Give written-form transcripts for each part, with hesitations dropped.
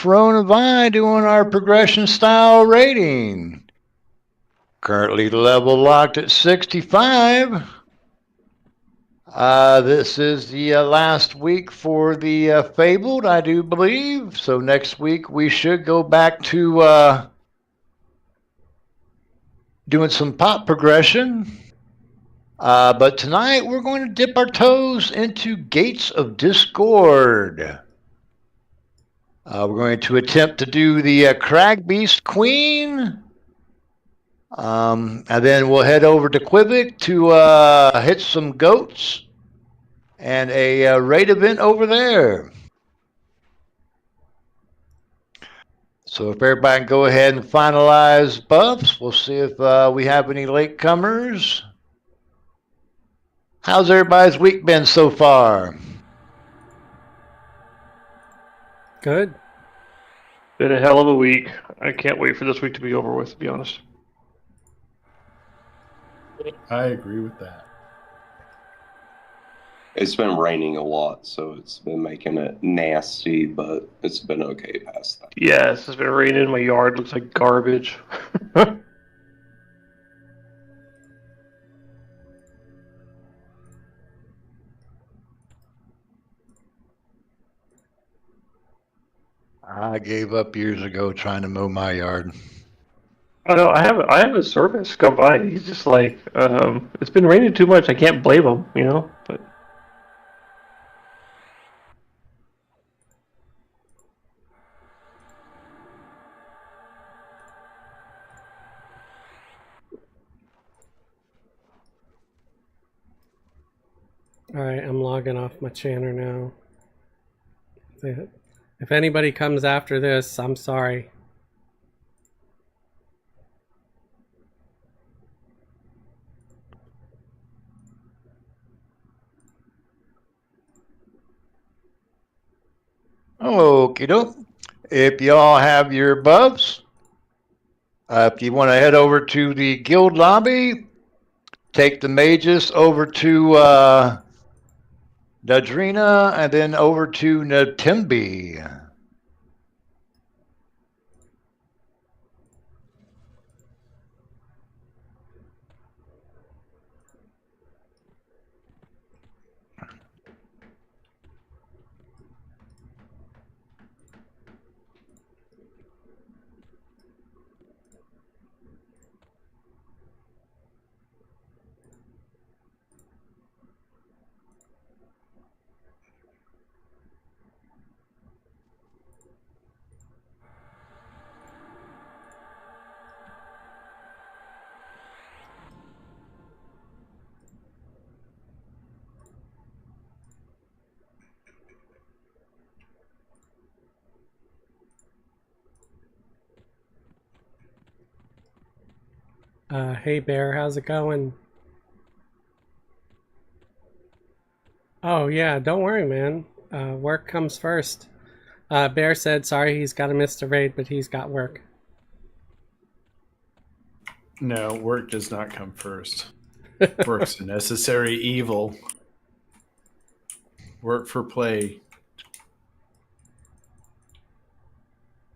Firiona doing our progression style rating. Currently level locked at 65. This is the last week for the Fabled, I do believe. So next week we should go back to doing some pop progression. But tonight we're going to dip our toes into Gates of Discord. We're going to attempt to do the Crag Beast Queen. And then we'll head over to Quivik to hit some goats and a raid event over there. So if everybody can go ahead and finalize buffs, we'll see if we have any latecomers. How's everybody's week been so far? Good. Been a hell of a week. I can't wait for this week to be over with, to be honest. I agree with that. It's been raining a lot, so it's been making it nasty, but it's been okay past that. Yes, it's been raining in my yard. Looks like garbage. I gave up years ago trying to mow my yard. I know. I have a service come by. He's just like, it's been raining too much. I can't blame him, you know. But Alright, I'm logging off my channel now. If anybody comes after this, I'm sorry. Okie doke. If y'all have your buffs, if you want to head over to the guild lobby, take the mages over to Dadrina and then over to Natimbi. Hey Bear, how's it going? Oh yeah, don't worry, man. Work comes first. Bear said sorry he's got to miss the raid, but he's got work. No, work does not come first. Work's a necessary evil. Work for play.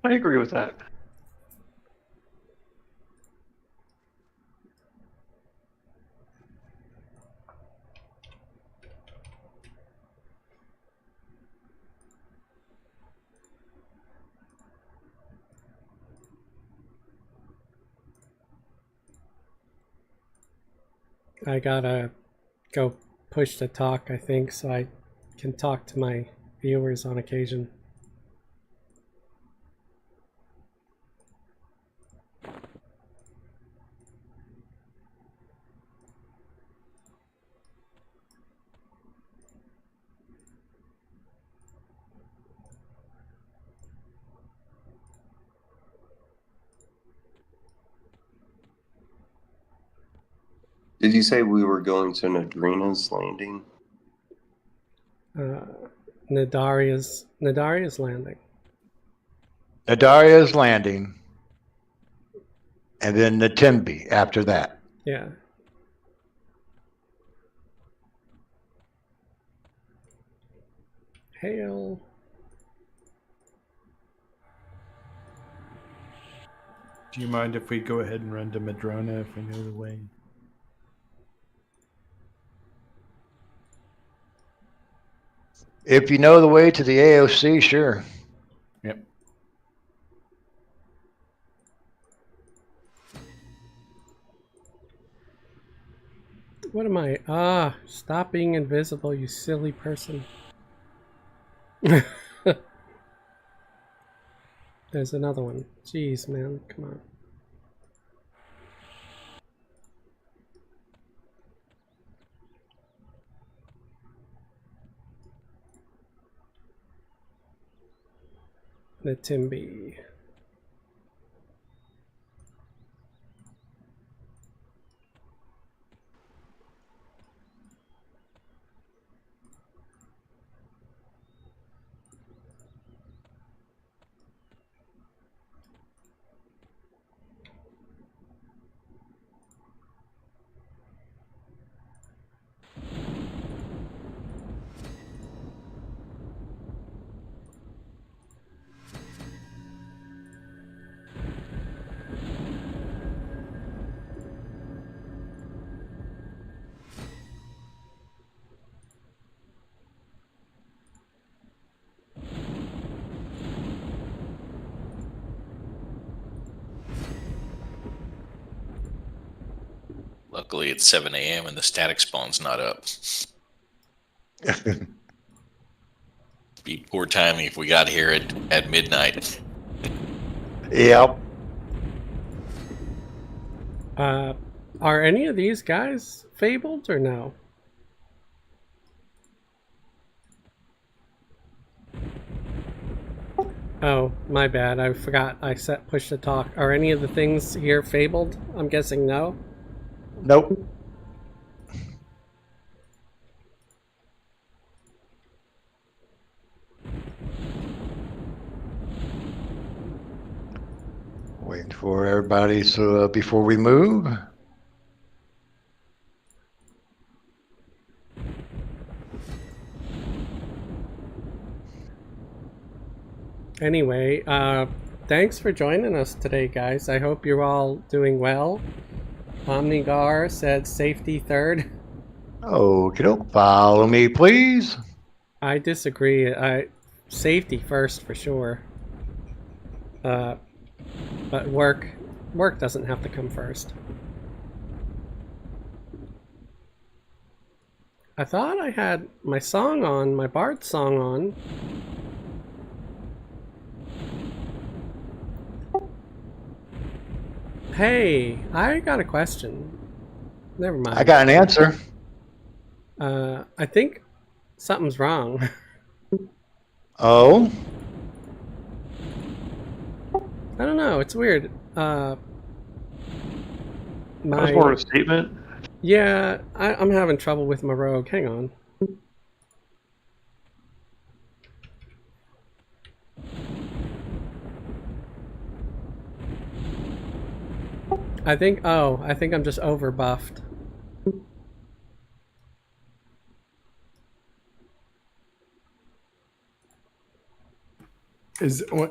I agree with that. I gotta go push to talk, I think, so I can talk to my viewers on occasion. Did you say we were going to Nadrina's Landing? Nadaria's landing. Nadaria's Landing. And then Natimbi after that. Yeah. Hail. Do you mind if we go ahead and run to Madrona if we know the way? If you know the way to the AOC, sure. Yep. What am I? Ah, stop being invisible, you silly person. There's another one. Jeez, man, come on. The Timby. Luckily, it's 7 a.m. and the static spawn's not up. Be poor timing if we got here at midnight. Yep. Are any of these guys fabled or no? Oh, my bad. I forgot I set push to talk. Are any of the things here fabled? I'm guessing no. Nope. Waiting for everybody so before we move. Anyway, thanks for joining us today, guys. I hope you're all doing well. Omnigar said safety third. Okay, doke. Follow me, please. I disagree. Safety first for sure. But work doesn't have to come first. I thought I had my song on, my Bard song on. Hey, I got a question. Never mind. I got an answer. I think something's wrong. Oh? I don't know. It's weird. That was more of a statement. Yeah, I'm having trouble with my rogue. Hang on. I think I'm just over buffed.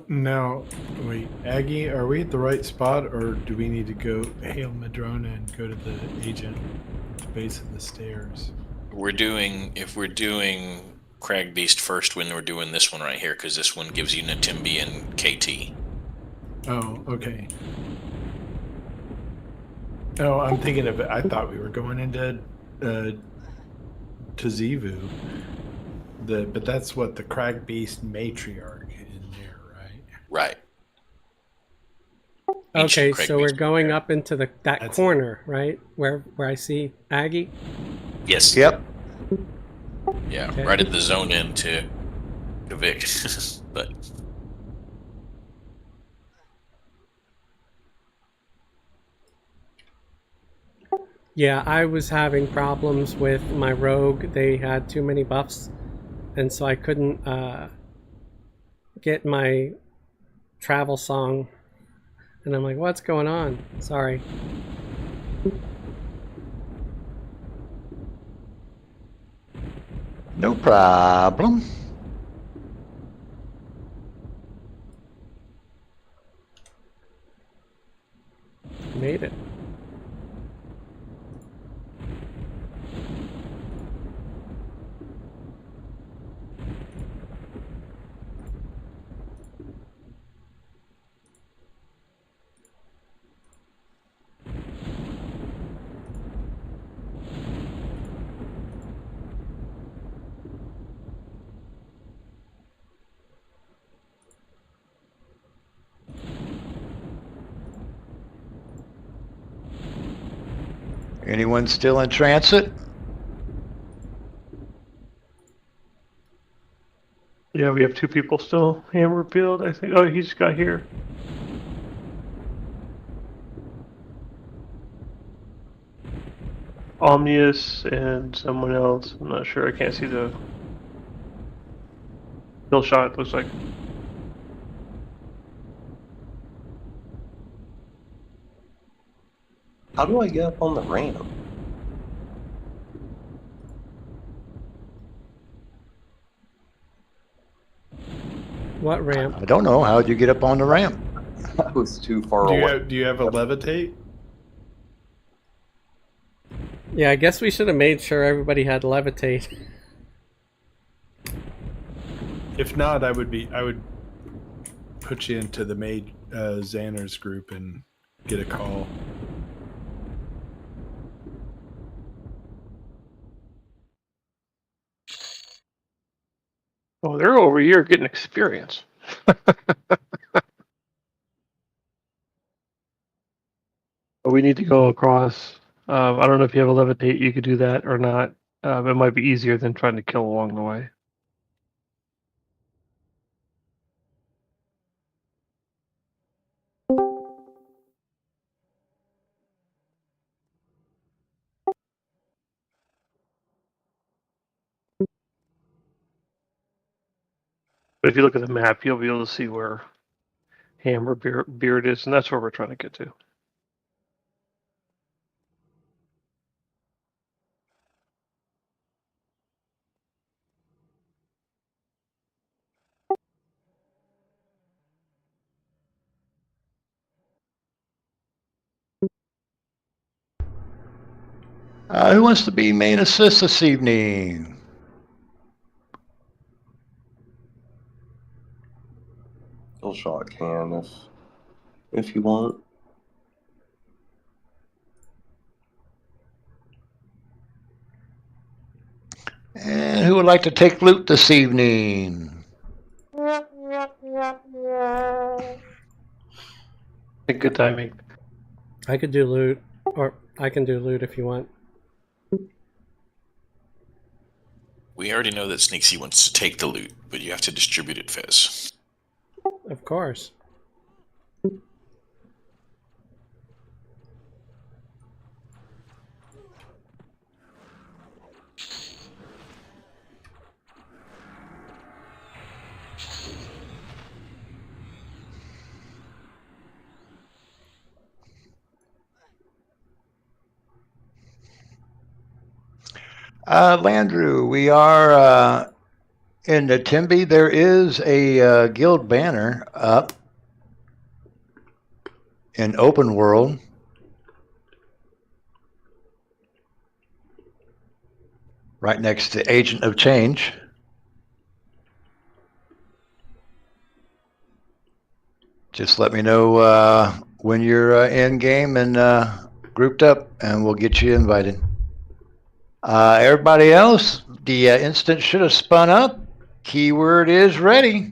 Now, wait, Aggie, are we at the right spot, or do we need to go hail Madrona and go to the agent at the base of the stairs? If we're doing Crag Beast first when we're doing this one right here, because this one gives you Natimbi and KT. Oh, okay. Oh, I'm thinking of it. I thought we were going into to Zivu. But that's what the Crag Beast matriarch in there, right? Right. Okay, Crag so we're Beast. going up into that That's corner, right? Where I see Aggie. Yes. Yep. Yeah, Okay. right at the zone end to Vic. But Yeah, I was having problems with my rogue. They had too many buffs, and so I couldn't get my travel song. And I'm like, what's going on? Sorry. No problem. Made it. Anyone still in transit? Yeah, we have 2 people still. Hammerfield, I think. Oh, he just got here. Omnius and someone else. I'm not sure. I can't see the kill shot. It looks like. How do I get up on the ramp? What ramp? I don't know. How'd you get up on the ramp? I was too far Do you away. have a levitate? Yeah, I guess we should have made sure everybody had levitate. If not, I would put you into the maid Xander's group and get a call. Oh, they're over here getting experience. We need to go across. I don't know if you have a levitate, you could do that or not. It might be easier than trying to kill along the way. But if you look at the map, you'll be able to see where Hammer Beard is, and that's where we're trying to get to. Who wants to be main assist this evening? Kill shot can if you want. And who would like to take loot this evening? Good timing. I could do loot, or I can do loot if you want. We already know that Sneaksy wants to take the loot, but you have to distribute it, Fez. Of course. Landrew, we are in the Timby. There is a guild banner up in open world. Right next to Agent of Change. Just let me know when you're in game and grouped up, and we'll get you invited. Everybody else, the instant should have spun up. Keyword is ready.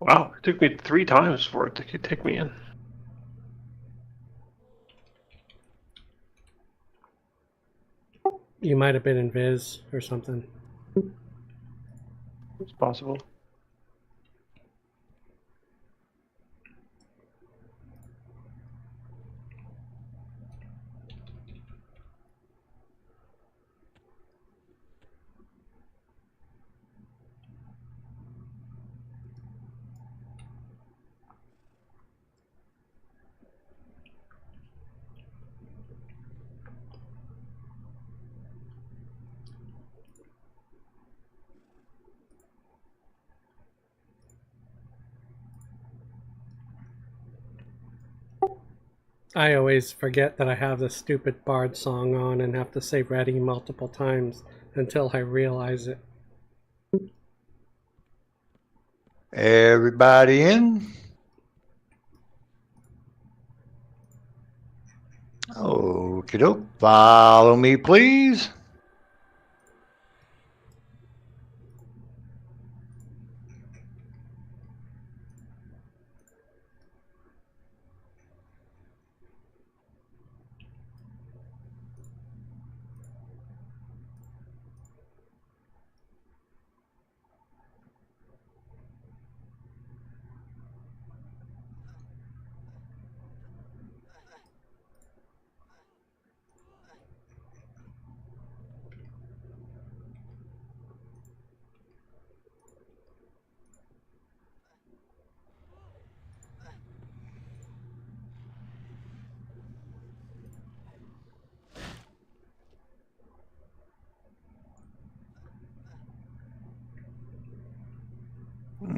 Wow, it took me 3 times for it to take me in. You might have been in Viz or something. It's possible. I always forget that I have the stupid Bard song on and have to say ready multiple times until I realize it. Everybody in? Okie doke. Follow me, please.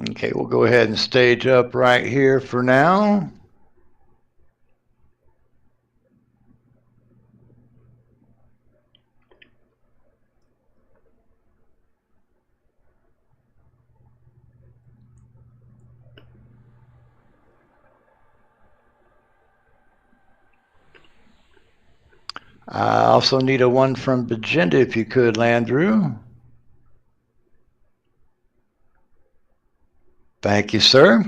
Okay, we'll go ahead and stage up right here for now. I also need a one from Bagenda if you could, Landrew. Thank you, sir.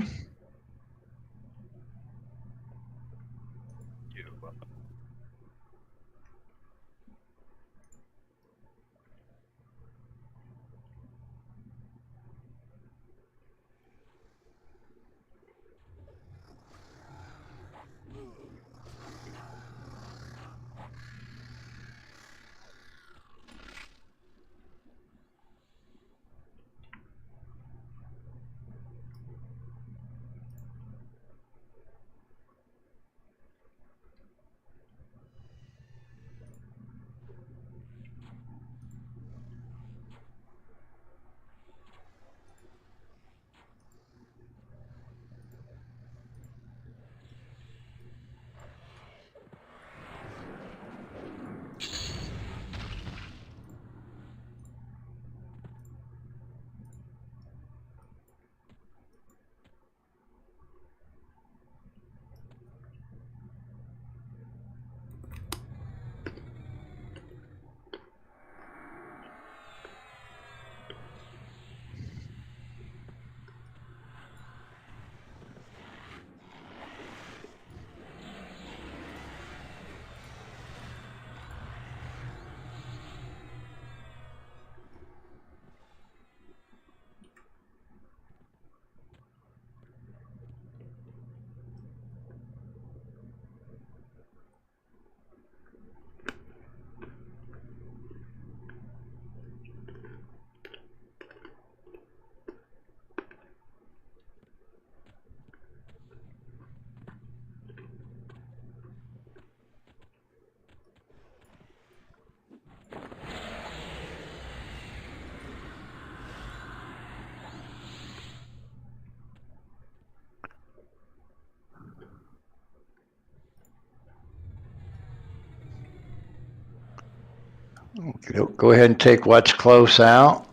Okay, go ahead and take what's close out.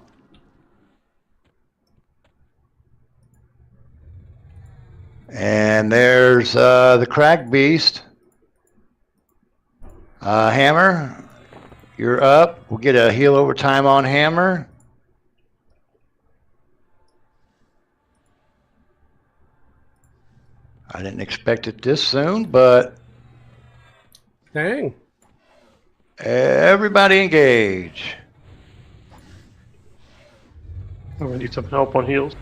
And there's the Crag Beast. Hammer, you're up. We'll get a heal over time on Hammer. I didn't expect it this soon, but Dang. Everybody engage. I'm gonna need some help on heals.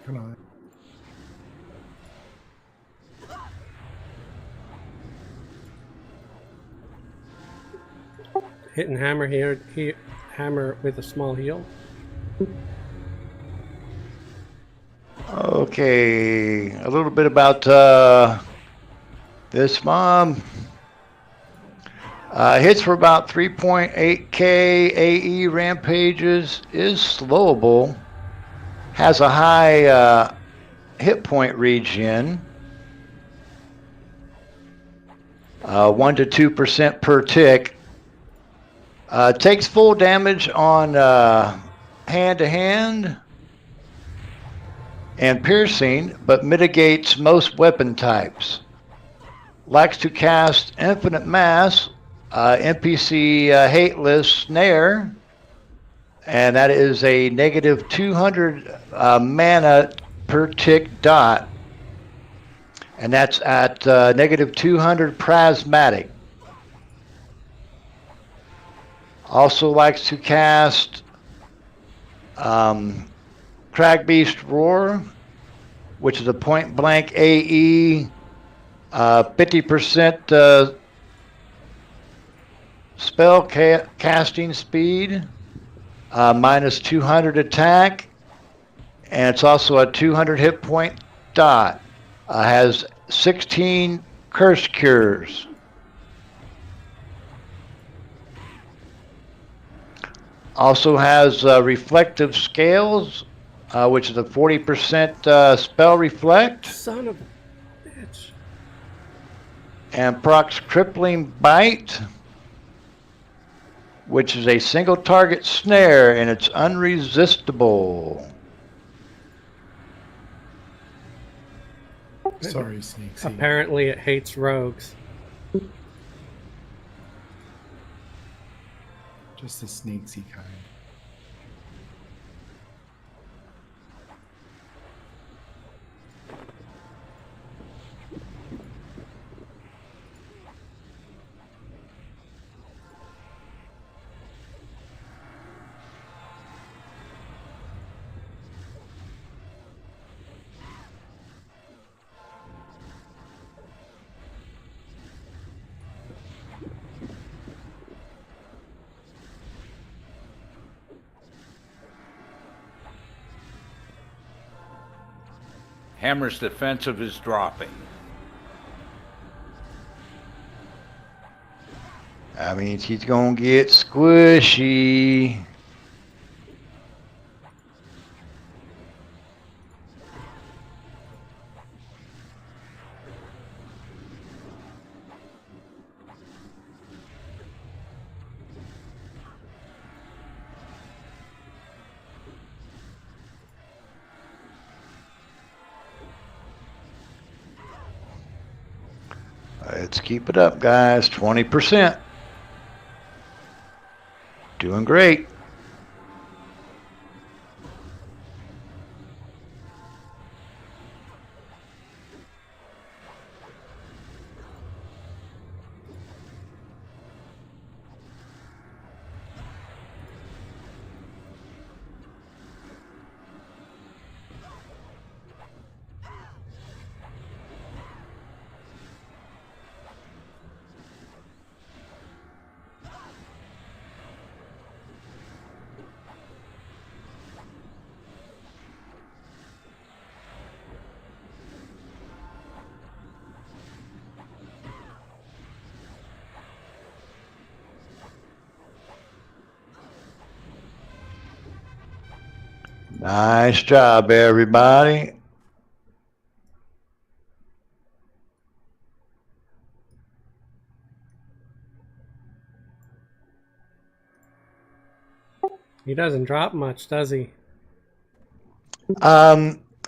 Come on. Hit and hammer here. Hammer with a small heal. Okay, a little bit about this mom. Hits for about 3.8k AE rampages, is slowable, has a high hit point regen, 1 to 2% per tick. Takes full damage on hand to hand and piercing, but mitigates most weapon types. Likes to cast Infinite Mass, NPC Hateless Snare, and that is a negative 200 mana per tick dot, and that's at negative 200 Prismatic. Also likes to cast Cragbeast Roar, which is a point blank AE, 50% spell casting speed, minus 200 attack, and it's also a 200 hit point dot. Has 16 curse cures. Also has reflective scales, which is a 40% spell reflect. Son of a bitch. And procs crippling bite, which is a single target snare, and it's unresistible. Sorry, Sneaksy. Apparently it hates rogues. Just the Sneaksy kind. Hammer's defensive is dropping. I mean, she's gonna get squishy. Let's keep it up, guys. 20%. Doing great. Nice job, everybody. He doesn't drop much, does he?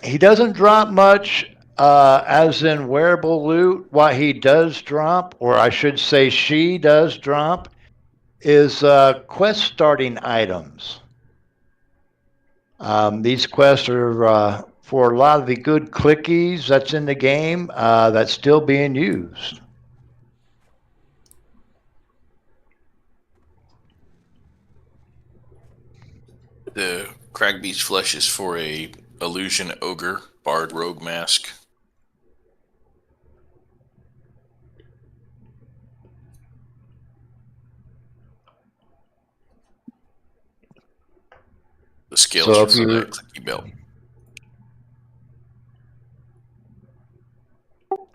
He doesn't drop much, as in wearable loot. What he does drop, or I should say she does drop, is quest starting items. These quests are for a lot of the good clickies that's in the game that's still being used. The Crag Beast flesh is for a illusion ogre bard rogue mask. The scales So are if for you that clicky belt.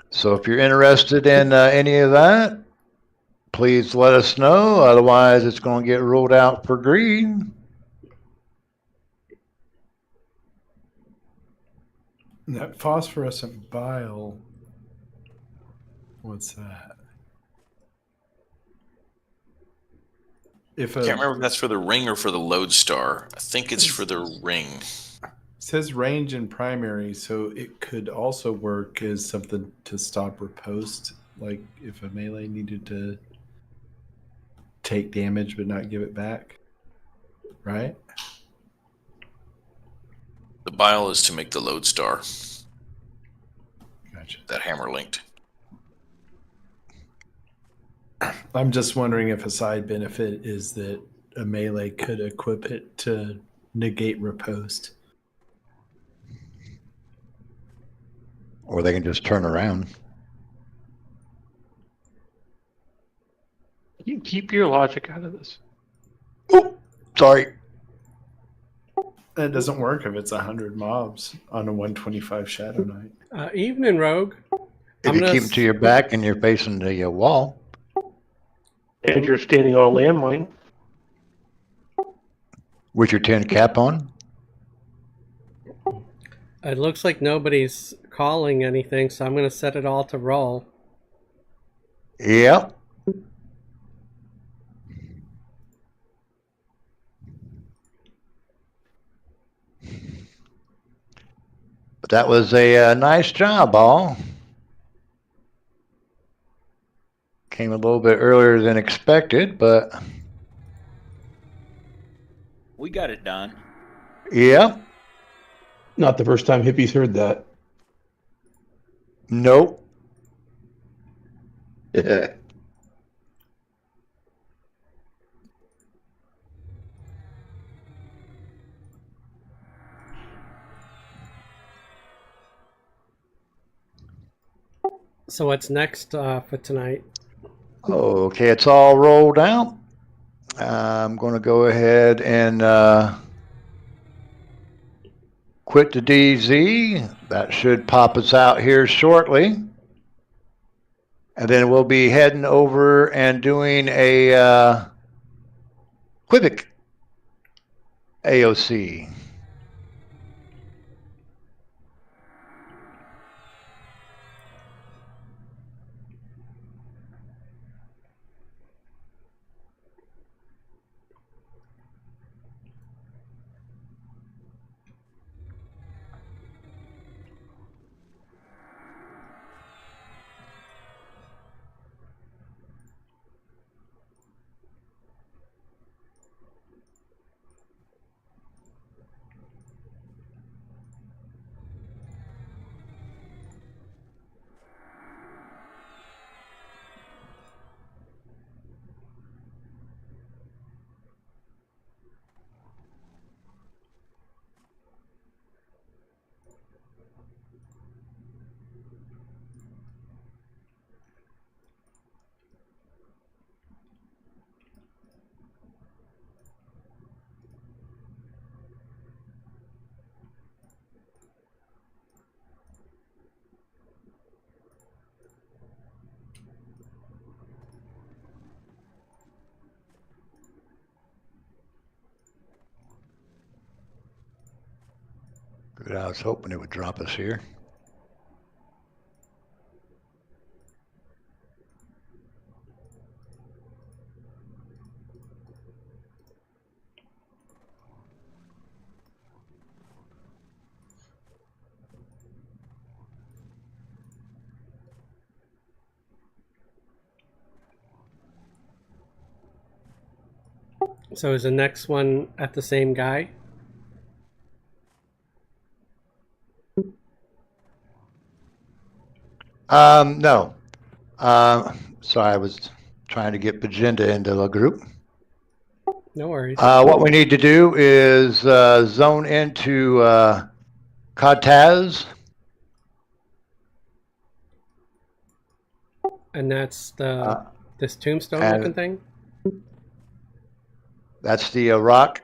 So if you're interested in any of that, please let us know. Otherwise, it's going to get ruled out for green. That phosphorescent bile. What's that? If I can't remember if that's for the ring or for the lodestar. I think it's for the ring. It says range in primary, so it could also work as something to stop riposte. Like if a melee needed to take damage but not give it back. Right? The bile is to make the lodestar. Gotcha. That hammer linked. I'm just wondering if a side benefit is that a melee could equip it to negate riposte. Or they can just turn around. You keep your logic out of this. Oh, sorry. That doesn't work if it's 100 mobs on a 125 Shadow Knight. Evening, Rogue. If you keep them to your back and you're facing the wall. And you're standing on a landmine. With your 10 cap on. It looks like nobody's calling anything, so I'm going to set it all to roll. Yep. But that was a nice job, all. Came a little bit earlier than expected, but We got it done. yeah. Not the first time hippies heard that. Nope. So what's next for tonight? Okay, it's all rolled out. I'm going to go ahead and quit the DZ. That should pop us out here shortly. And then we'll be heading over and doing a Quivik AOC. Good, I was hoping it would drop us here. So is the next one at the same guy? No. Sorry, I was trying to get Pagenda into the group. No worries. What we need to do is zone into Kataz. And that's the this tombstone and- looking thing? That's the rock.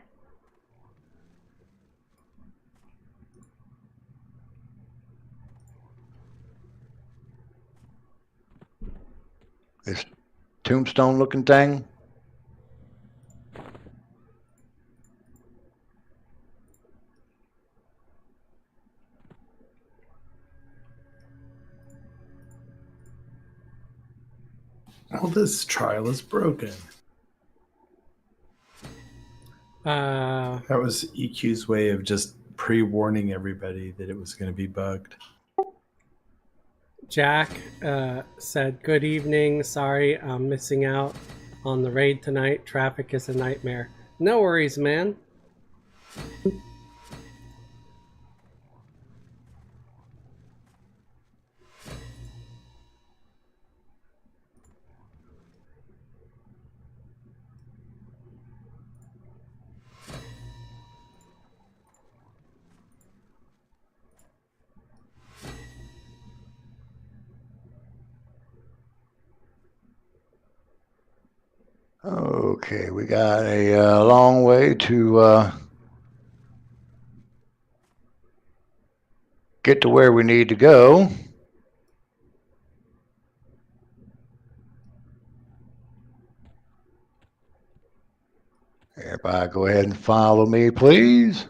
This tombstone looking thing. Well, this trial is broken. That was EQ's way of just pre-warning everybody that it was going to be bugged. Jack said, "Good evening. Sorry, I'm missing out on the raid tonight. Traffic is a nightmare." No worries, man. Okay, we got a long way to get to where we need to go. Everybody go ahead and follow me, please.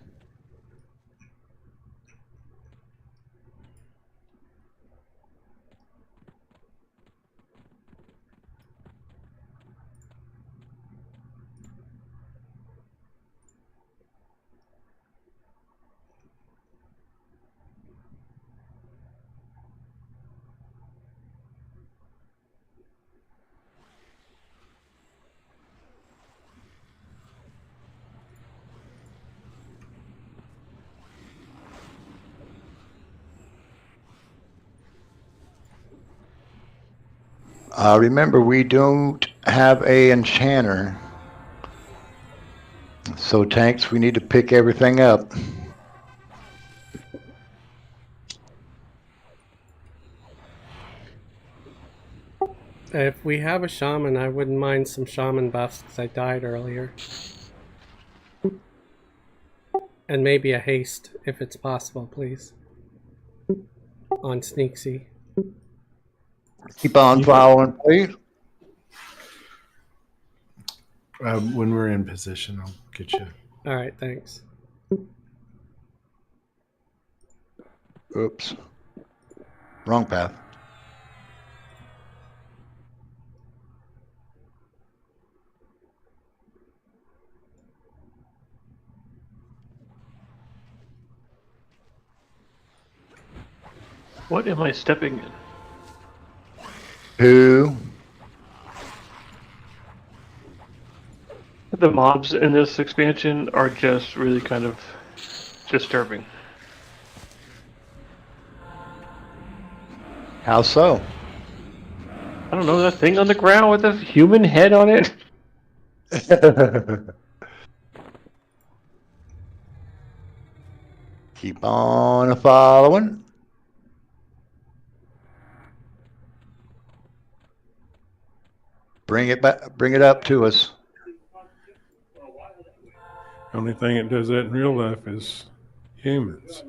Remember, we don't have a enchanter. So, tanks, we need to pick everything up. If we have a shaman, I wouldn't mind some shaman buffs because I died earlier. And maybe a haste, if it's possible, please. On Sneaksy. Keep on following, please. When we're in position, I'll get you. Alright, thanks. Oops. Wrong path. What am I stepping in? Who? The mobs in this expansion are just really kind of disturbing. How so? I don't know, that thing on the ground with a human head on it. Keep on following. Bring it back. Bring it up to us. The only thing that does that in real life is humans.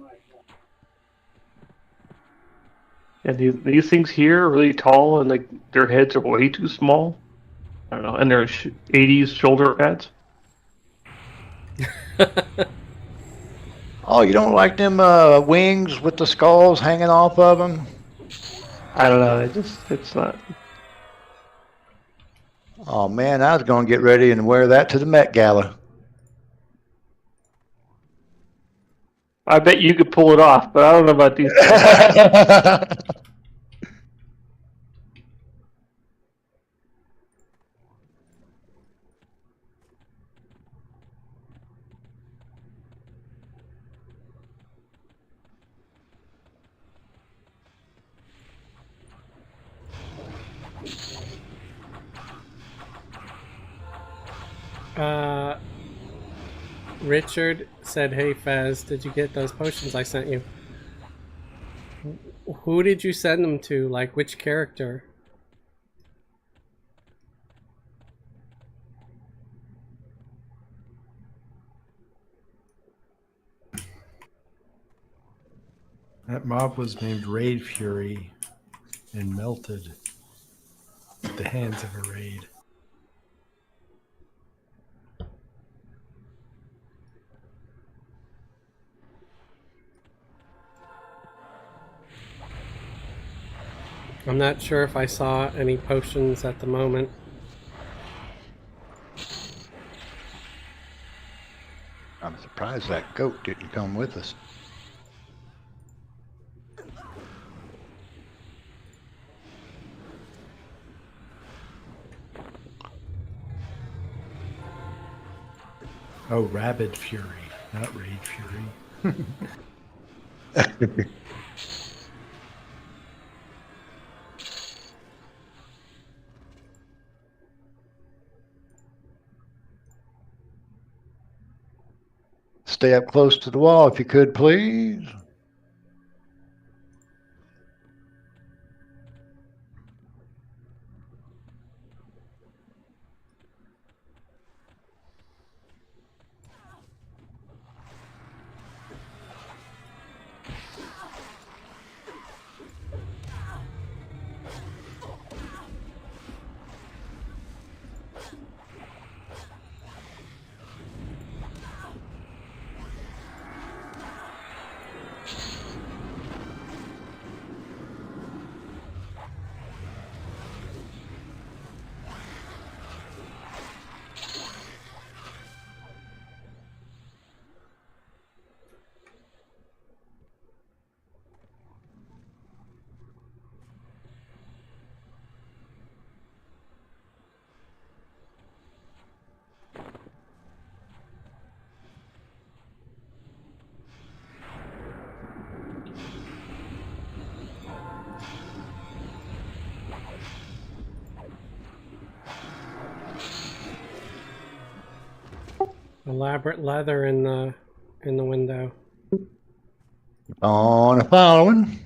And these things here are really tall, and like their heads are way too small. I don't know, and they're 80s shoulder pads. Oh, you don't like them wings with the skulls hanging off of them? I don't know. It's not. Oh man, I was going to get ready and wear that to the Met Gala. I bet you could pull it off, but I don't know about these. Richard said, "Hey Fez, did you get those potions I sent you?" Who did you send them to? Like, which character? That mob was named Raid Fury and melted at the hands of a raid. I'm not sure if I saw any potions at the moment. I'm surprised that goat didn't come with us. Oh, Rabid Fury, not Raid Fury. Stay up close to the wall if you could, please. Elaborate leather in the window. On a following.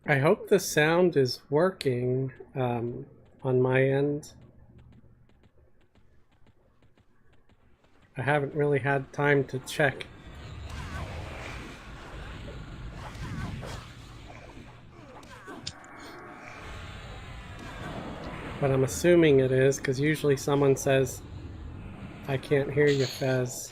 I hope the sound is working on my end. I haven't really had time to check. But I'm assuming it is, because usually someone says, "I can't hear you, Fez."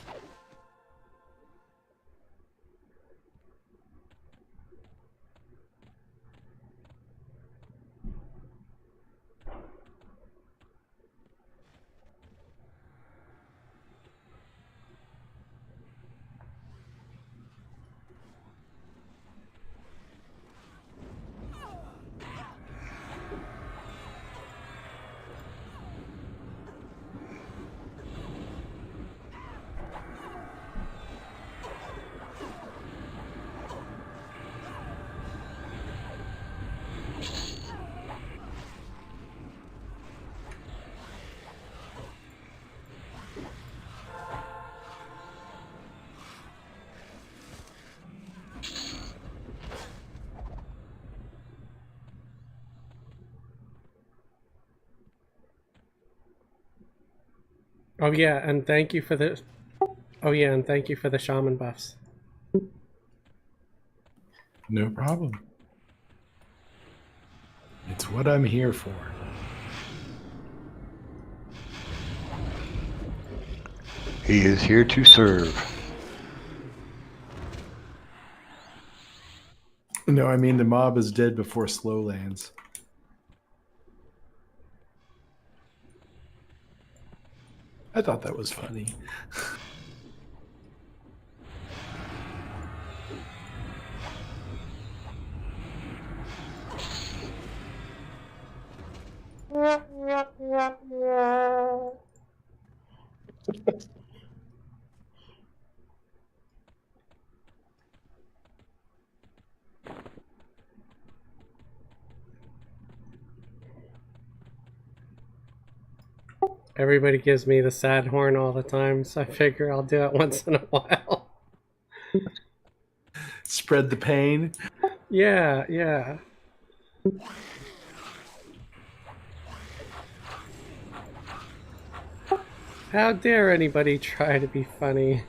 Oh yeah, and thank you for the shaman buffs. No problem. It's what I'm here for. He is here to serve. No, I mean the mob is dead before slow lands. I thought that was funny. Everybody gives me the sad horn all the time, so I figure I'll do it once in a while. Spread the pain. Yeah, yeah. How dare anybody try to be funny?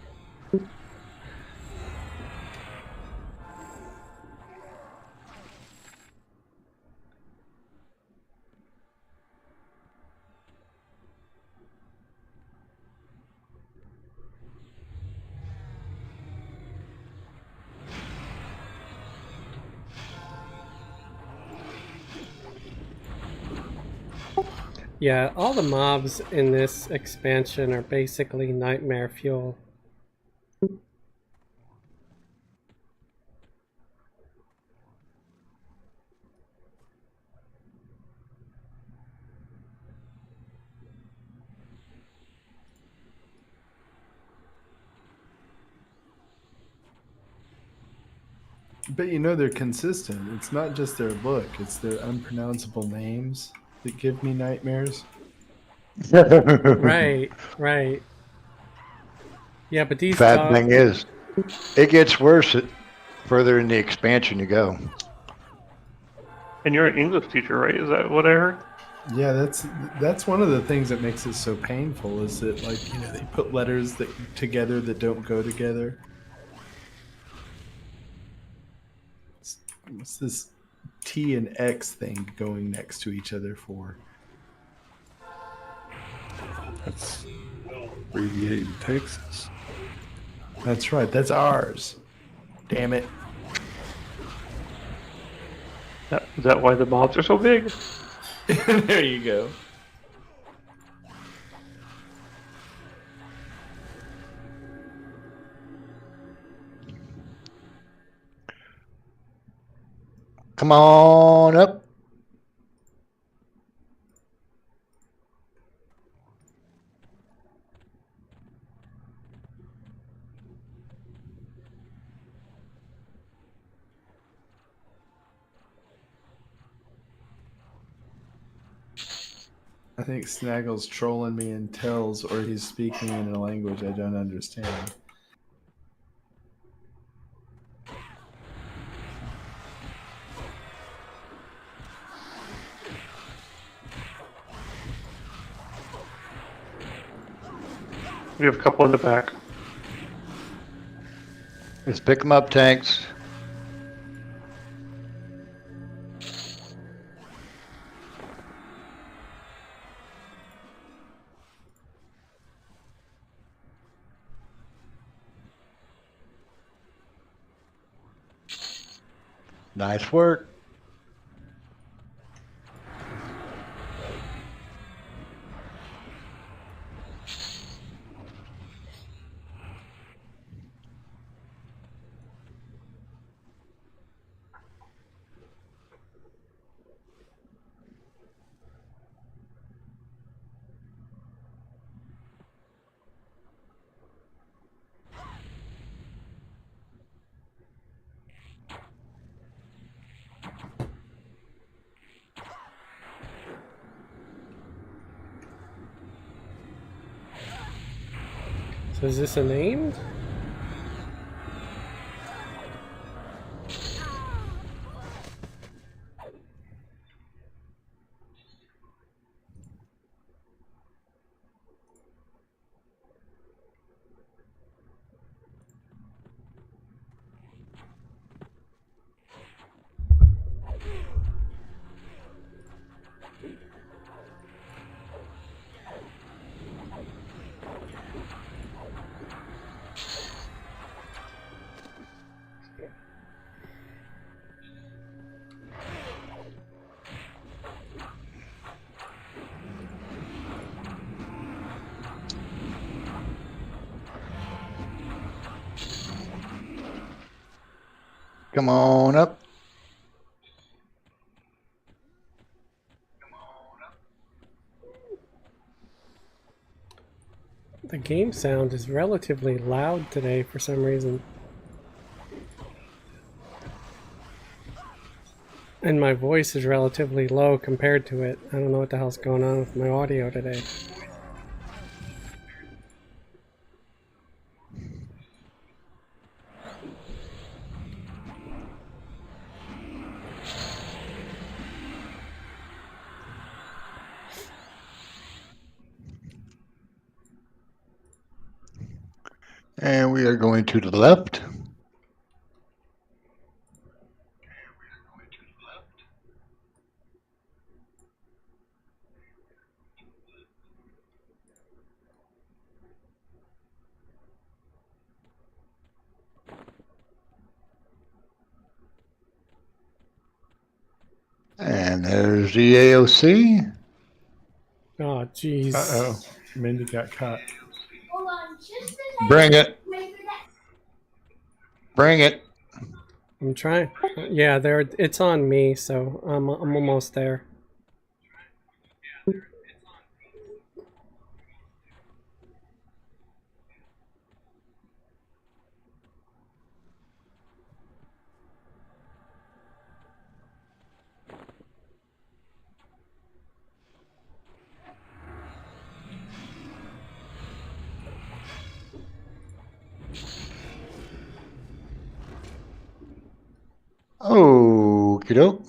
Yeah, all the mobs in this expansion are basically nightmare fuel. But you know they're consistent. It's not just their look, it's their unpronounceable names that give me nightmares. Right, right. Yeah, but these Bad dogs... thing is, it gets worse further in the expansion you go. And you're an English teacher, right? Is that what I heard? Yeah, that's one of the things that makes it so painful is that, like, you know, they put letters that together that don't go together. What's this T and X thing going next to each other for? That's abbreviated Texas. That's right. That's ours. Damn it. Is that why the mobs are so big? There you go. Come on up. I think Snaggle's trolling me in tells, or he's speaking in a language I don't understand. We have a couple in the back. Let's pick them up, tanks. Nice work. So is this a name? Come on up. The game sound is relatively loud today for some reason. And my voice is relatively low compared to it. I don't know what the hell's going on with my audio today. And we are going to the left. And there's the AOC. Oh, jeez. Uh-oh. Mindy got caught. Bring it. Bring it. I'm trying. Yeah, there. It's on me, so I'm almost there. Okie doke.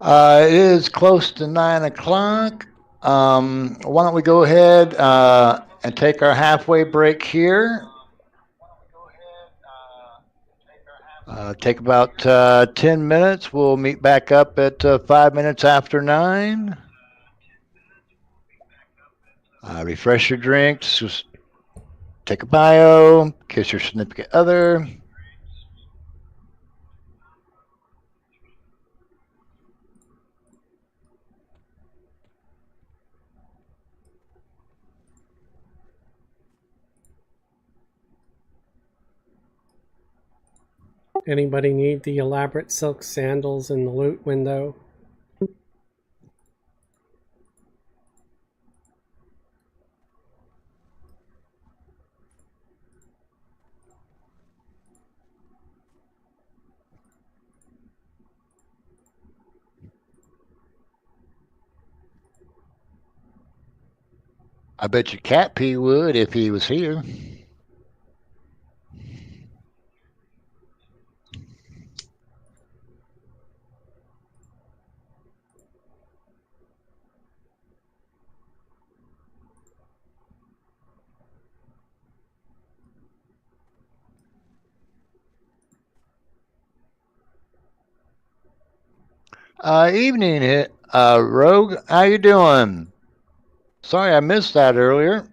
It is close to 9 o'clock. Why don't we go ahead and take our halfway break here? Take about 10 minutes. We'll meet back up at 5 minutes after 9. Refresh your drinks. Just take a bio. Kiss your significant other. Anybody need the elaborate silk sandals in the loot window? I bet you Cat P would if he was here. Evening, Rogue. How you doing? Sorry I missed that earlier.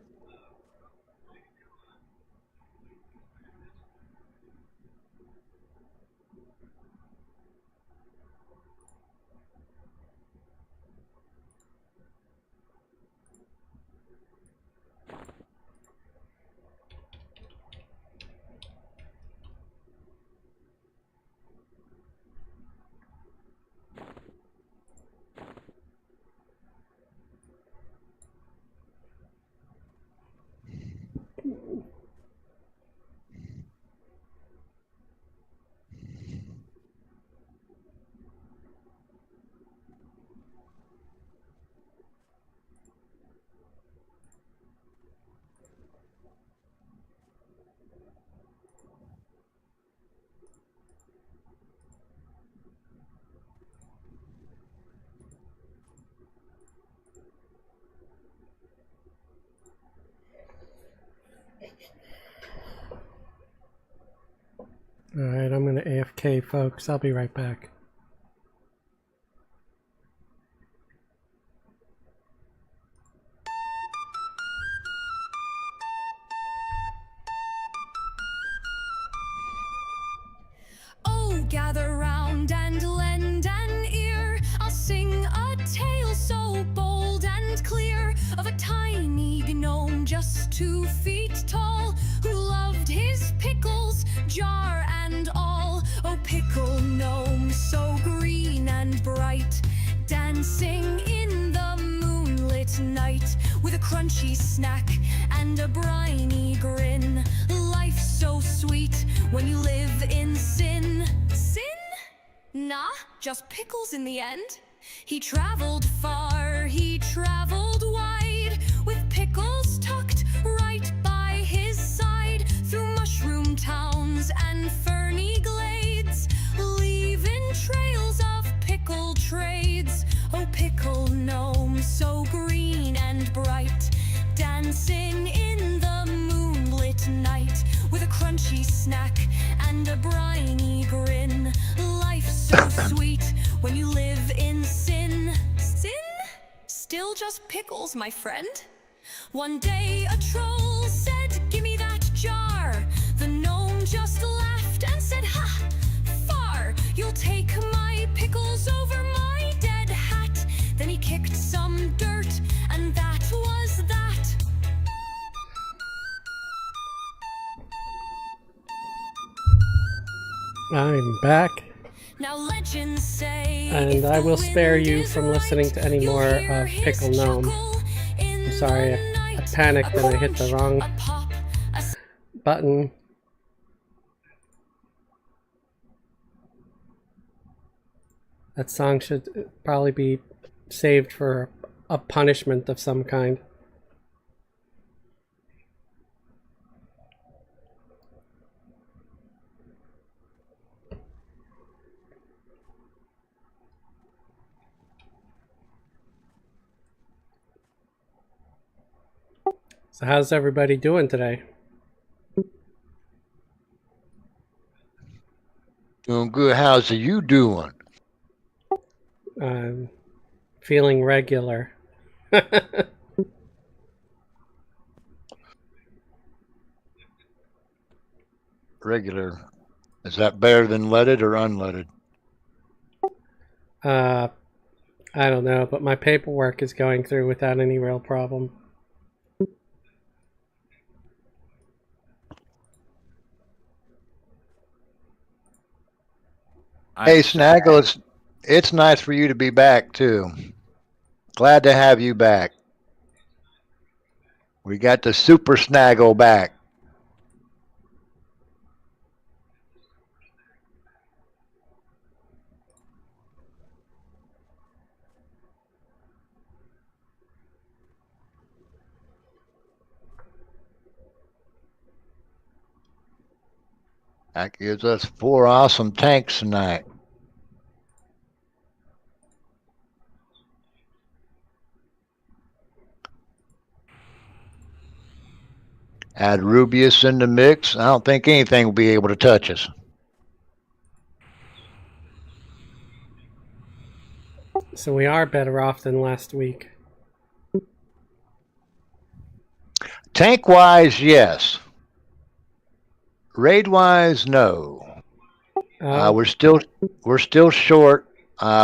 Alright, I'm gonna AFK, folks. I'll be right back. Oh, gather round and lend an ear. I'll sing a tale so bold and clear of a tiny gnome just 2 feet tall who loved his pickles, jar and all. Oh, pickles. dancing in the moonlit night with a crunchy snack and a briny grin. Life's so sweet when you live in sin. Sin? Nah, just pickles in the end. He traveled far, he traveled wide, with pickles tucked right by his side, through mushroom towns and ferny glades, leaving trails of pickle trades. Oh, pickle gnome, so green and bright, dancing in the moonlit night with a crunchy snack and a briny grin. Life's so sweet when you live in sin. Sin? Still just pickles, my friend. One day a troll said, "Gimme that jar." The gnome just laughed and said, "Ha! Far! You'll take my pickles over my dead hat." Then he kicked some dirt, and that was that. I'm back. Now legends say, And I will spare you from listening to any more of Pickle Gnome. I'm sorry, I panicked and I hit the wrong button. That song should probably be saved for a punishment of some kind. So how's everybody doing today? Doing good. How's you doing? Feeling regular. Regular. Is that better than leaded or unleaded? I don't know, but my paperwork is going through without any real problem. Hey, Snaggle, it's nice for you to be back, too. Glad to have you back. We got the Super Snaggle back. That gives us 4 awesome tanks tonight. Add Rubius in the mix. I don't think anything will be able to touch us. So we are better off than last week. Tank-wise, yes. Raid-wise, no. We're still short.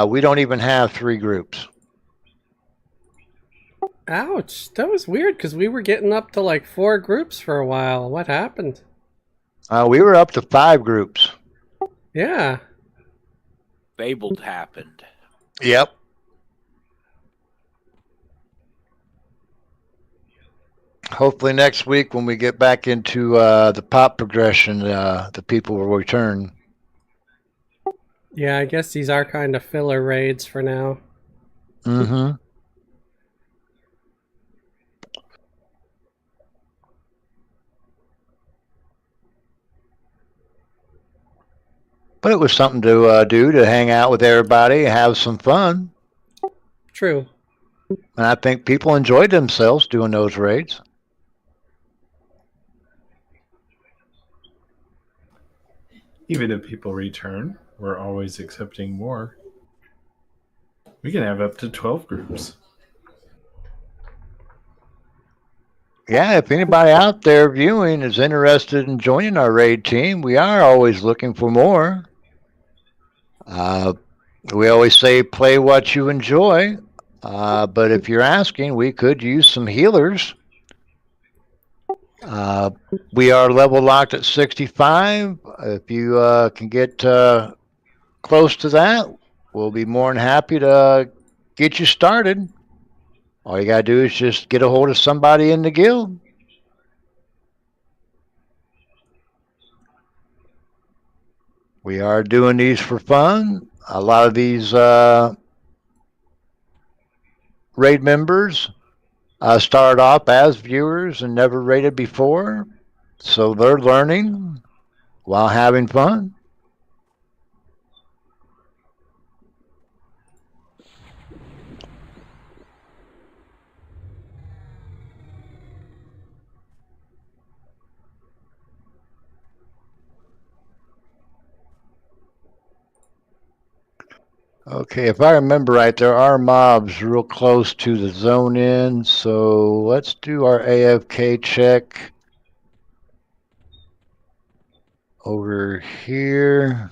We don't even have 3 groups. Ouch, that was weird because we were getting up to like 4 groups for a while. What happened? We were up to 5 groups. Yeah. Fabled happened. Yep. Hopefully next week when we get back into the pop progression, the people will return. Yeah, I guess these are kind of filler raids for now. Mm-hmm. But it was something to do, to hang out with everybody, have some fun. True. And I think people enjoyed themselves doing those raids. Even if people return, we're always accepting more. We can have up to 12 groups. Yeah, if anybody out there viewing is interested in joining our raid team, we are always looking for more. We always say play what you enjoy, but if you're asking, we could use some healers. We are level locked at 65. If you can get close to that, we'll be more than happy to get you started. All you gotta do is just get a hold of somebody in the guild. We are doing these for fun. A lot of these raid members started off as viewers and never raided before, so they're learning while having fun. Okay, if I remember right, there are mobs real close to the zone in, so let's do our AFK check over here.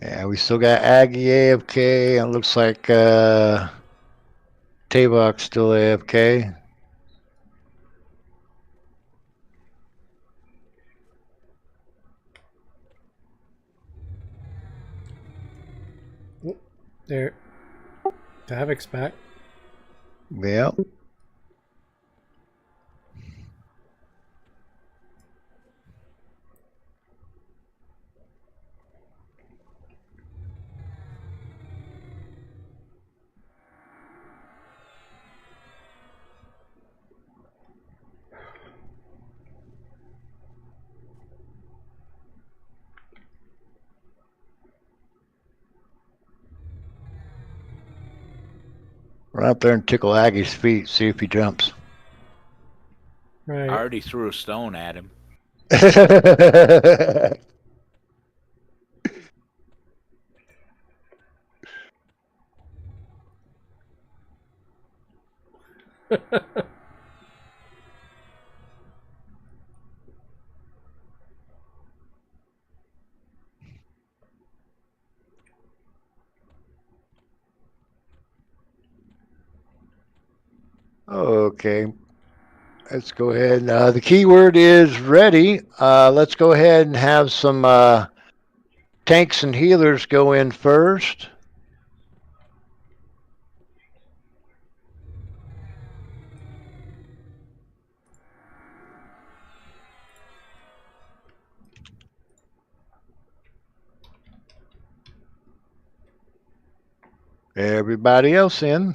Yeah, we still got Aggie AFK. It looks like Tavok's still AFK. There. Davic's back. Yep. Run up there and tickle Aggie's feet, see if he jumps. Right. I already threw a stone at him. Okay. Let's go ahead. The keyword is ready. Let's go ahead and have some tanks and healers go in first. Everybody else in.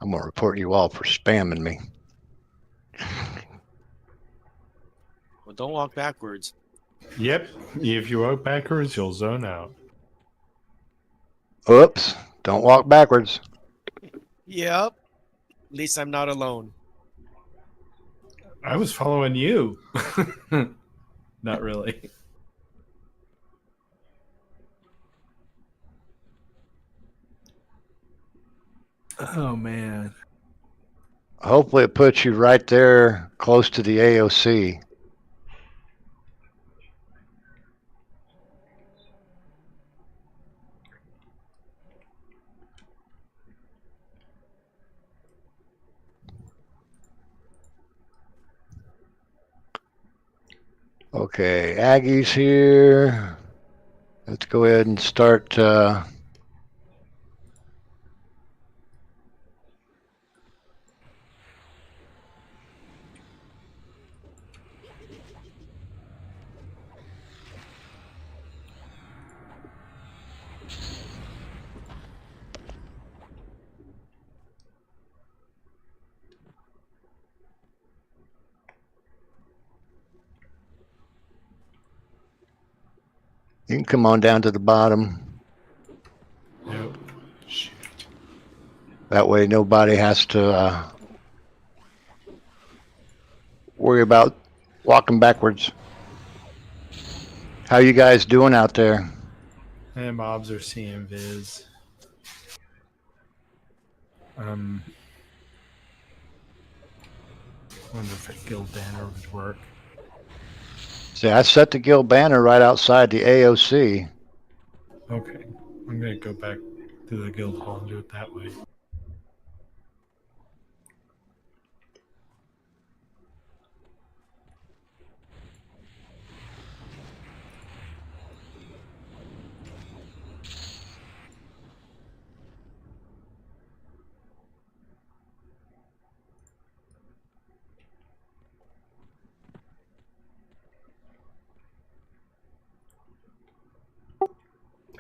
I'm going to report you all for spamming me. Well, don't walk backwards. Yep. If you walk backwards, you'll zone out. Oops. Don't walk backwards. Yep. At least I'm not alone. I was following you. Not really. Oh man. Hopefully it puts you right there close to the AOC. Okay, Aggie's here. Let's go ahead and start. You can come on down to the bottom. Nope. Shoot. That way nobody has to worry about walking backwards. How you guys doing out there? And mobs are seeing Viz. Wonder if a guild banner would work. See, I set the guild banner right outside the AOC. Okay. I'm gonna go back to the guild hall and do it that way.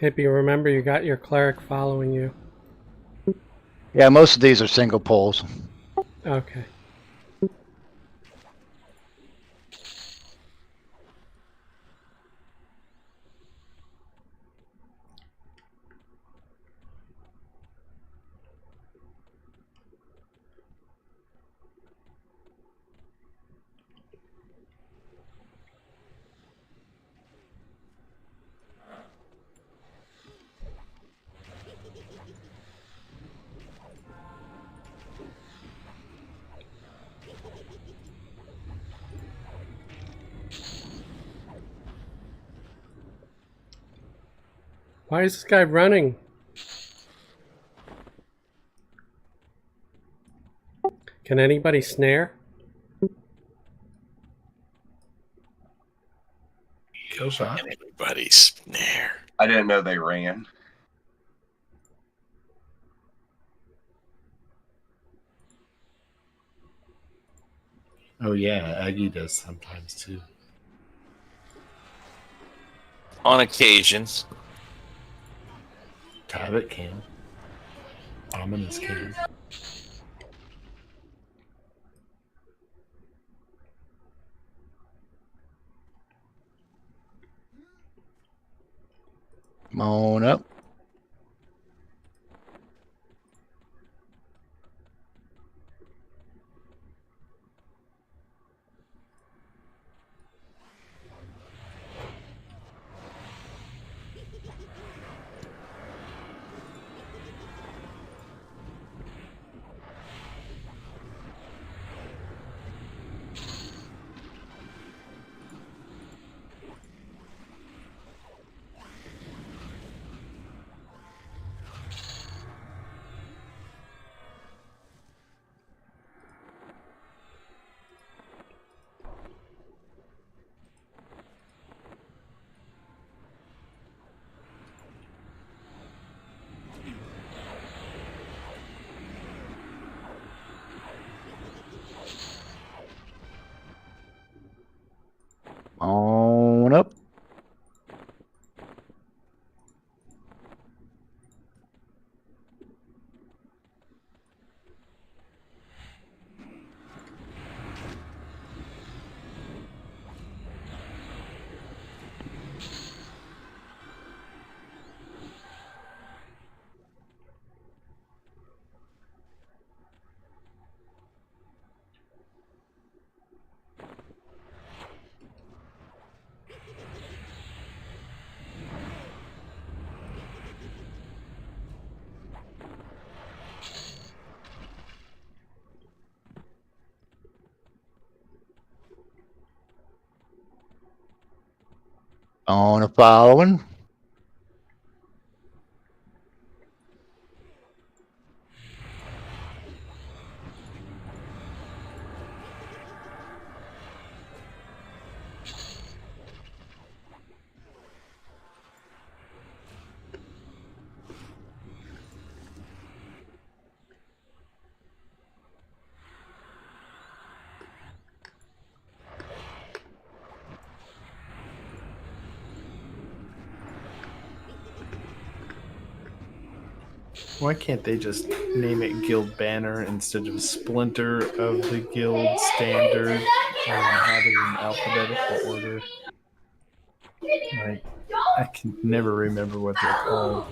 Hippie, remember you got your cleric following you. Yeah, most of these are single poles. Okay. Why is this guy running? Can anybody snare? Kill shot. Anybody snare. I didn't know they ran. Oh yeah, Aggie does sometimes too. On occasions. Tabit can. Ominous can. Come on up. On a following. Why can't they just name it Guild Banner instead of Splinter of the Guild Standard and have it in alphabetical order? Like, I can never remember what they're called.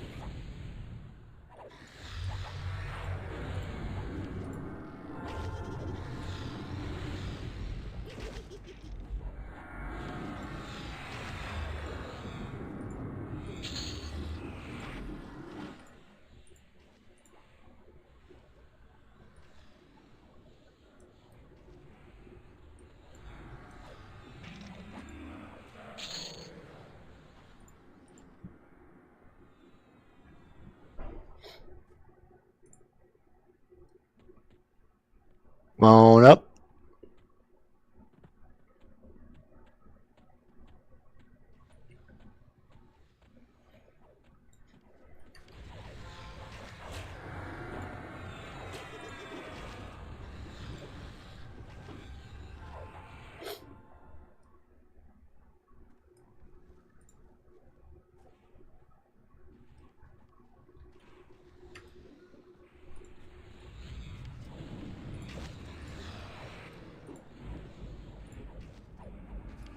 Come on up.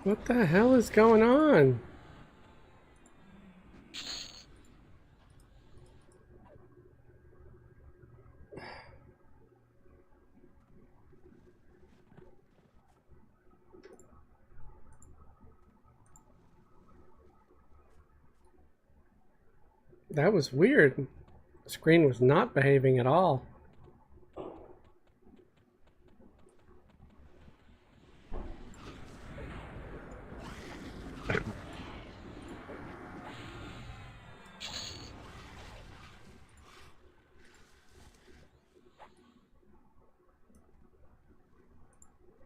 What the hell is going on? That was weird. The screen was not behaving at all.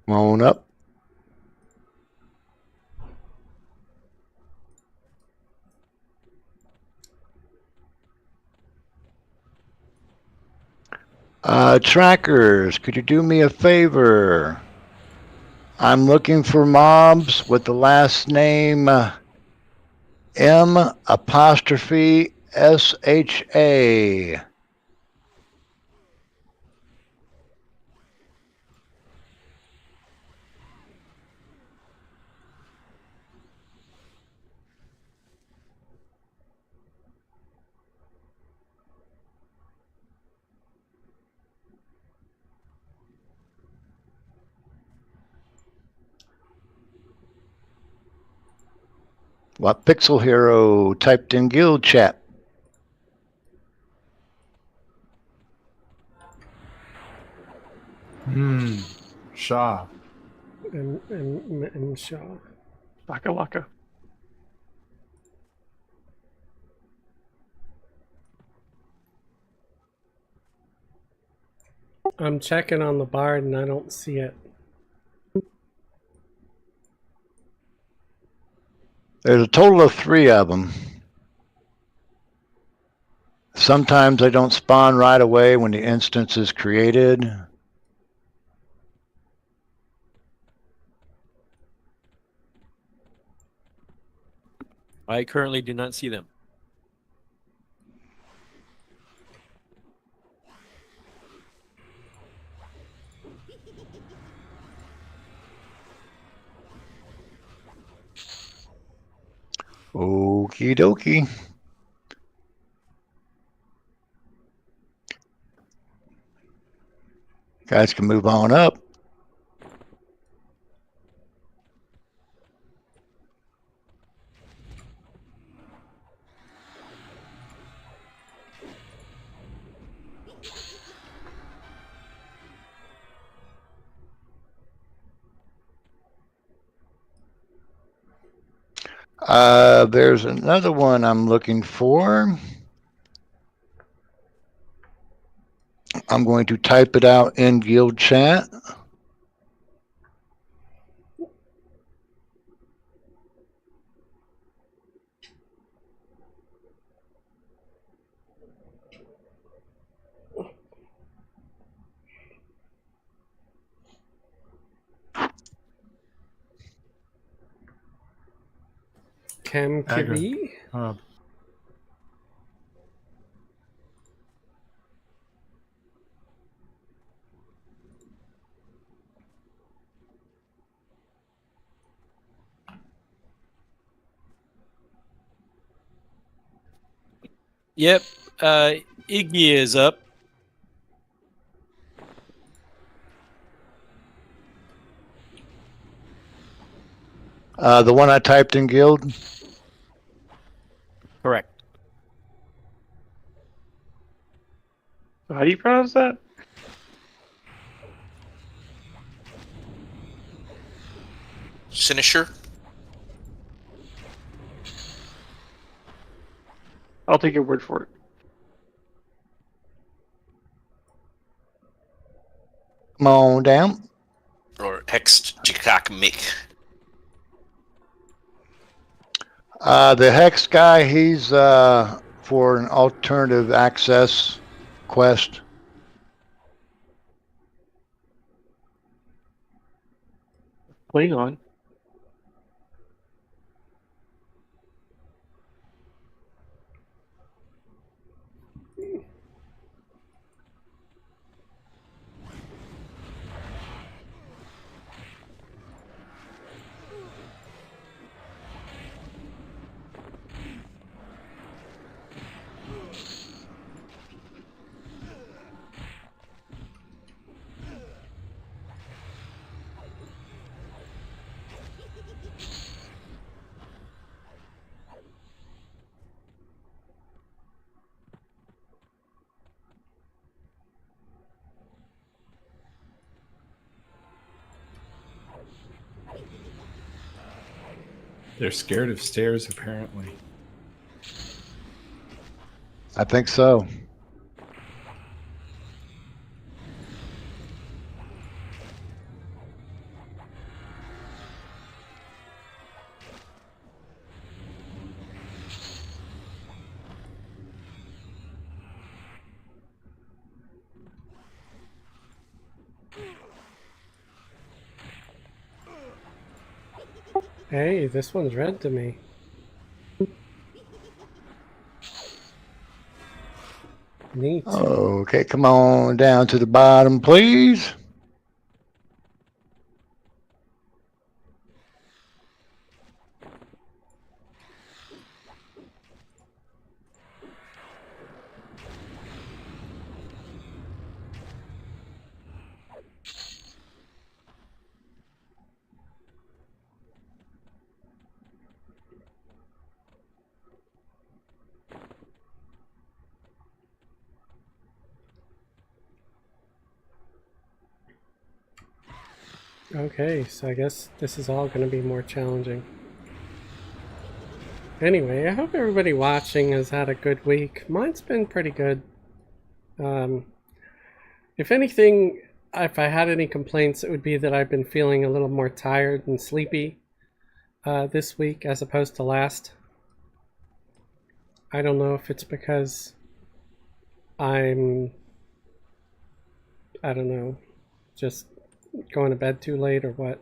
Come on up. Trackers, could you do me a favor? I'm looking for mobs with the last name M''SHA. What Pixel Hero typed in guild chat? Shaw. And Shaw. Laka laka. I'm checking on the bard and I don't see it. There's a total of 3 of them. Sometimes they don't spawn right away when the instance is created. I currently do not see them. Okie dokie. Guys can move on up. There's another one I'm looking for. I'm going to type it out in guild chat. Cam Kiwi. Yep. Iggy is up. The one I typed in guild. Correct. How do you pronounce that? Sinisher? I'll take your word for it. Come on down. Or Hex Jikak Mick? The Hex guy, he's for an alternative access quest. Playing on. They're scared of stairs, apparently. I think so. Hey, this one's red to me. Neat. Okay, come on down to the bottom, please. Okay, so I guess this is all going to be more challenging. Anyway, I hope everybody watching has had a good week. Mine's been pretty good. If anything, if I had any complaints, it would be that I've been feeling a little more tired and sleepy this week as opposed to last. I don't know if it's because I don't know, just going to bed too late or what.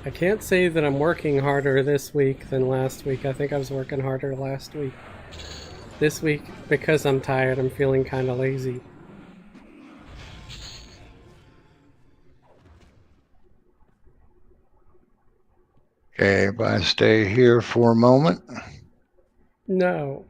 I can't say that I'm working harder this week than last week. I think I was working harder last week. This week, because I'm tired, I'm feeling kind of lazy. Okay, everybody stay here for a moment. No.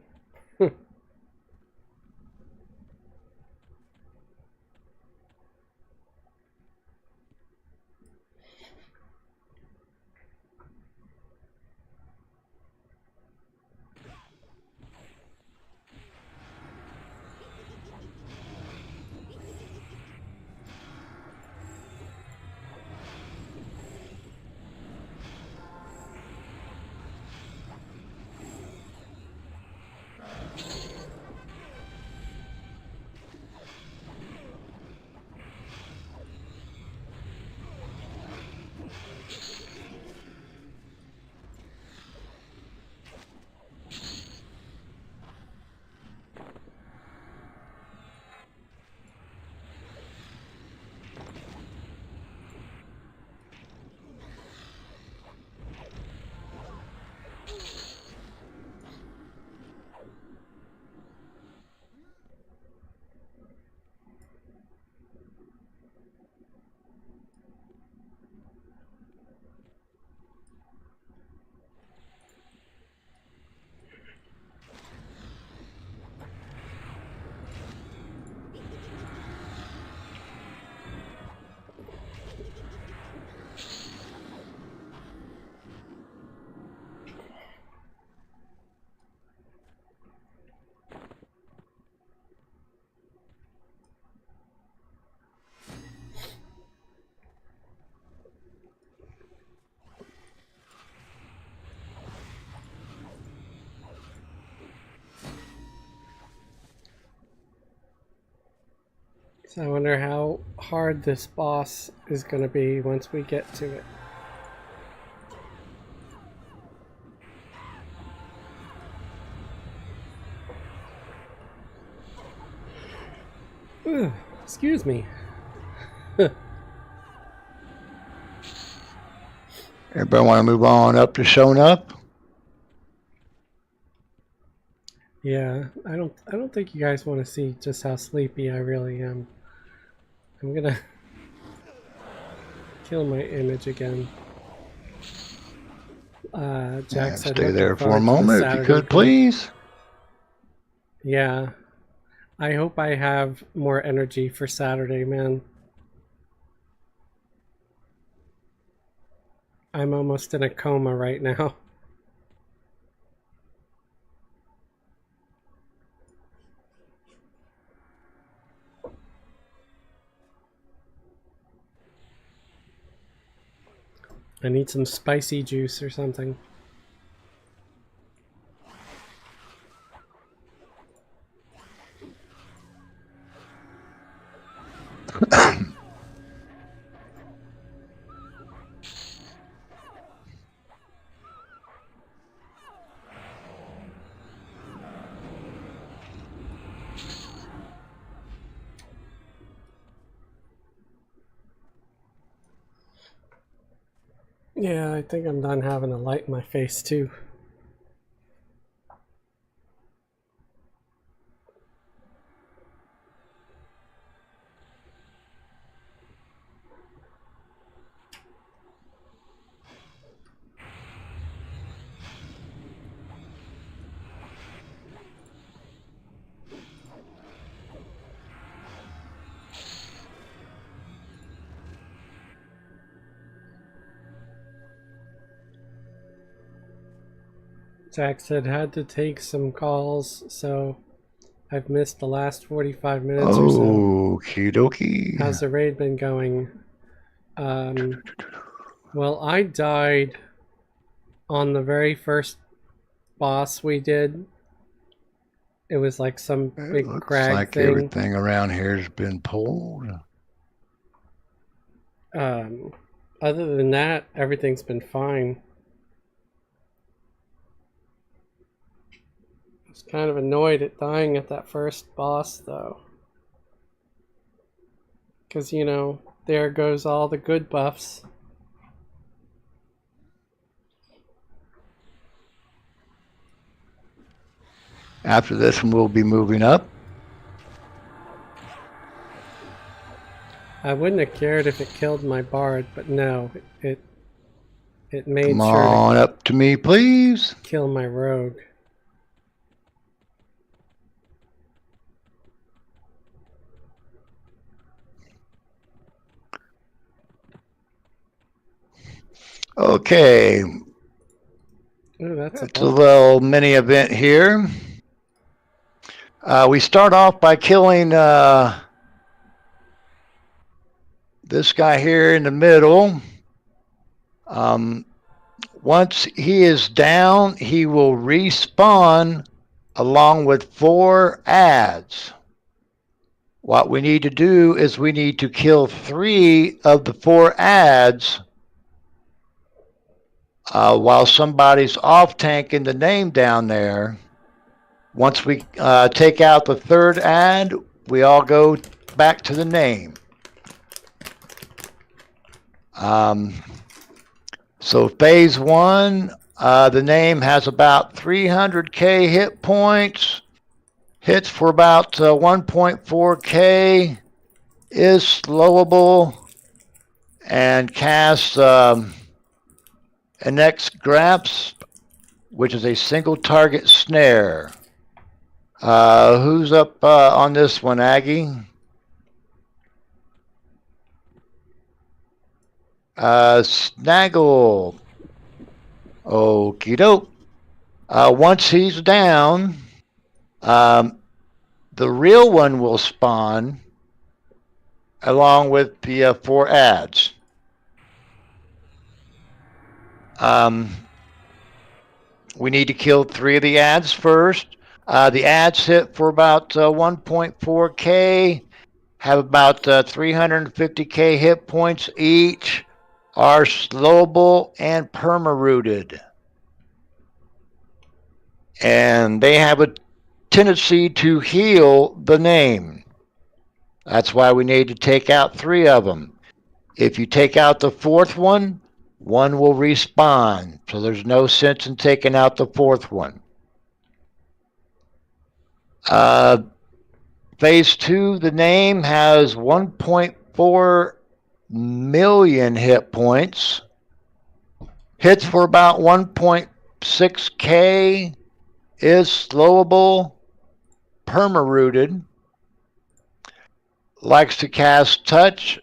So I wonder how hard this boss is going to be once we get to it. Ugh, excuse me. Everybody want to move on up to showing up? Yeah, I don't think you guys want to see just how sleepy I really am. I'm gonna kill my image again. Jack said Stay looking there for a forward to the moment if you Saturday could, please. Yeah. I hope I have more energy for Saturday, man. I'm almost in a coma right now. I need some spicy juice or something. Yeah, I think I'm done having a light in my face too. Jack said had to take some calls, so I've missed the last 45 minutes or so. Okie dokie. How's the raid been going? Well, I died on the very first boss we did. It was like some big Looks crag like thing. everything around here has been pulled. Other than that, everything's been fine. I was kind of annoyed at dying at that first boss, though. Because, you know, there goes all the good buffs. After this one, we'll be moving up. I wouldn't have cared if it killed my bard, but no, it made Come sure on to up to me, please. kill my rogue. Okay. Ooh, that's It's a little mini event here. We start off by killing this guy here in the middle. Once he is down, he will respawn along with 4 adds. What we need to do is we need to kill 3 of the 4 adds while somebody's off tanking the name down there. Once we take out the 3rd ad, we all go back to the name. So phase 1, the name has about 300k hit points, hits for about 1.4k, is slowable, and casts NX Graps, which is a single target snare. Who's up on this one, Aggie? Snaggle. Okie doke. Once he's down, the real one will spawn along with the 4 adds. We need to kill 3 of the adds first. The adds hit for about 1.4k, have about 350k hit points each, are slowable and perma-rooted. And they have a tendency to heal the name. That's why we need to take out 3 of them. If you take out the 4th one, 1 will respawn. So there's no sense in taking out the 4th one. Phase 2, the name has 1.4 million hit points. Hits for about 1.6k. Is slowable, perma-rooted. Likes to cast Touch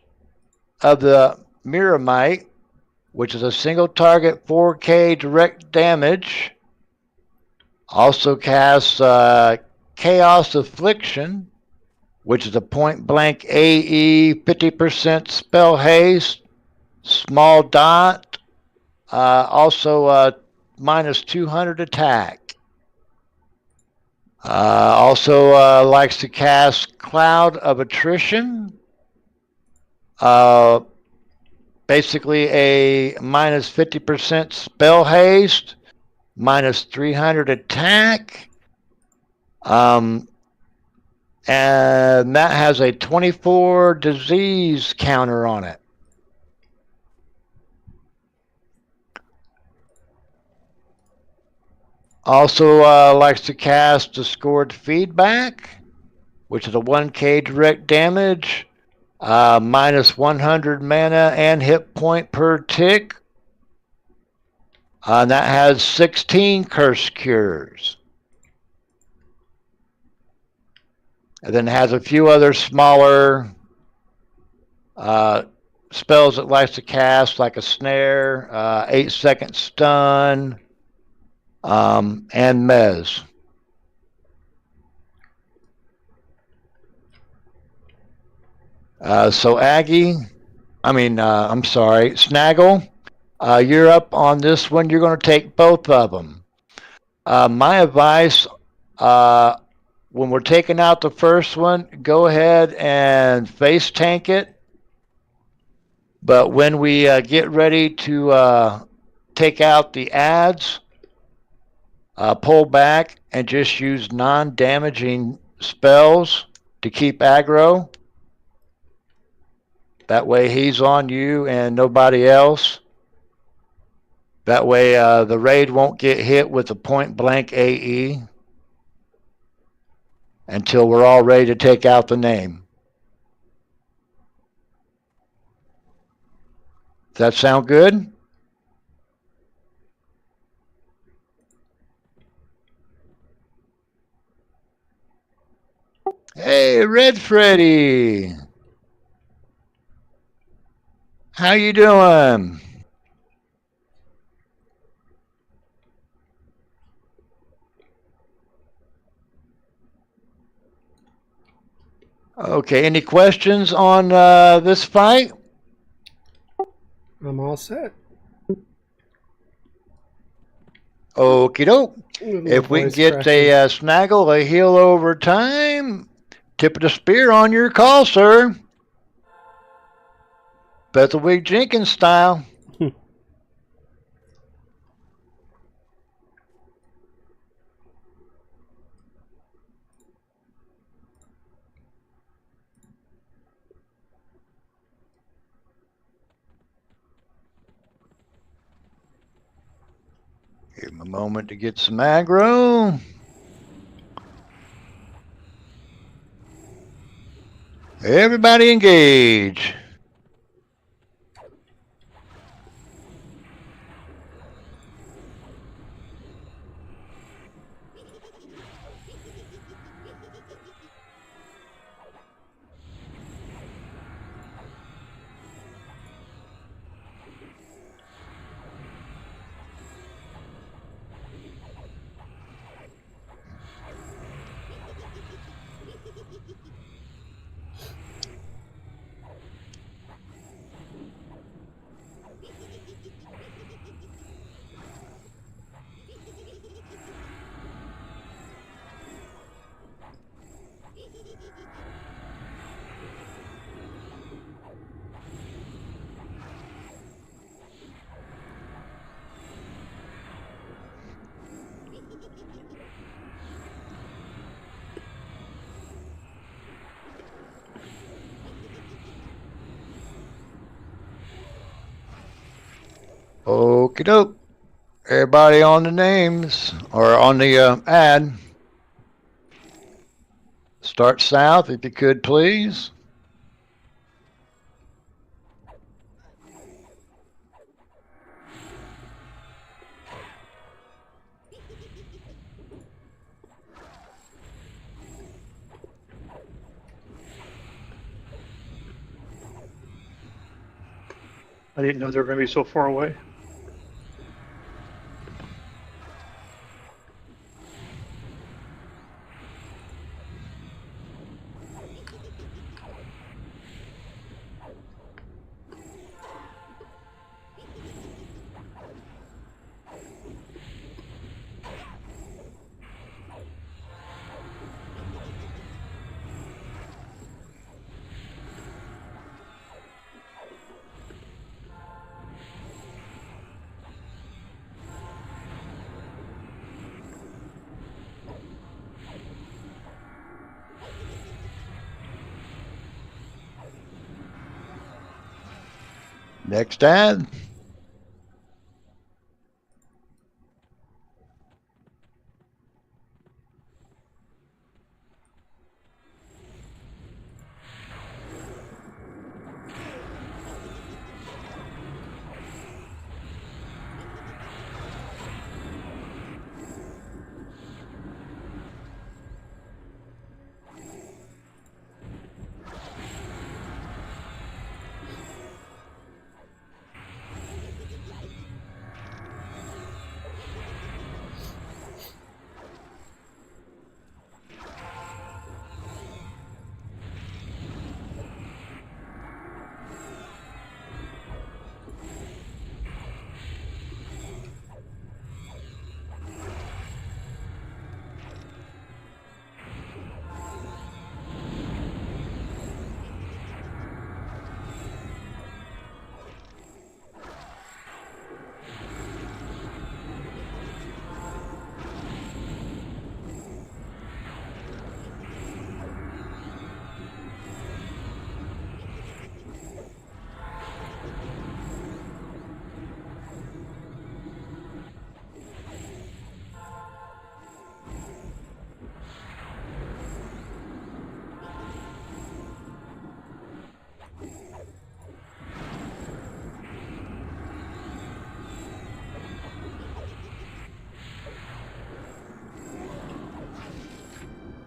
of the Miramite, which is a single target 4k direct damage. Also casts Chaos Affliction, which is a point blank AE, 50% spell haste, small dot, also minus 200 attack. Also likes to cast Cloud of Attrition. Basically a minus 50% spell haste, minus 300 attack. And that has a 24 disease counter on it. Also likes to cast Discord Feedback, which is a 1k direct damage, minus 100 mana and hit point per tick. And that has 16 Curse Cures. And then has a few other smaller spells it likes to cast, like a Snare, 8-second Stun, and Mez. So Snaggle, you're up on this one. You're going to take both of them. My advice, when we're taking out the first one, go ahead and face tank it. But when we get ready to take out the ads, pull back and just use non-damaging spells to keep aggro. That way he's on you and nobody else. That way the raid won't get hit with a point blank AE until we're all ready to take out the name. Does that sound good? Hey, Red Freddy. How you doing? Okay, any questions on this fight? I'm all set. Okie doke. If we can get a Snaggle, a heal over time, tip of the spear on your call, sir. Bethelwig Jenkins style. Give him a moment to get some aggro. Everybody engage. Okie doke. Everybody on the names or on the ad. Start south if you could, please. I didn't know they were going to be so far away. Next ad.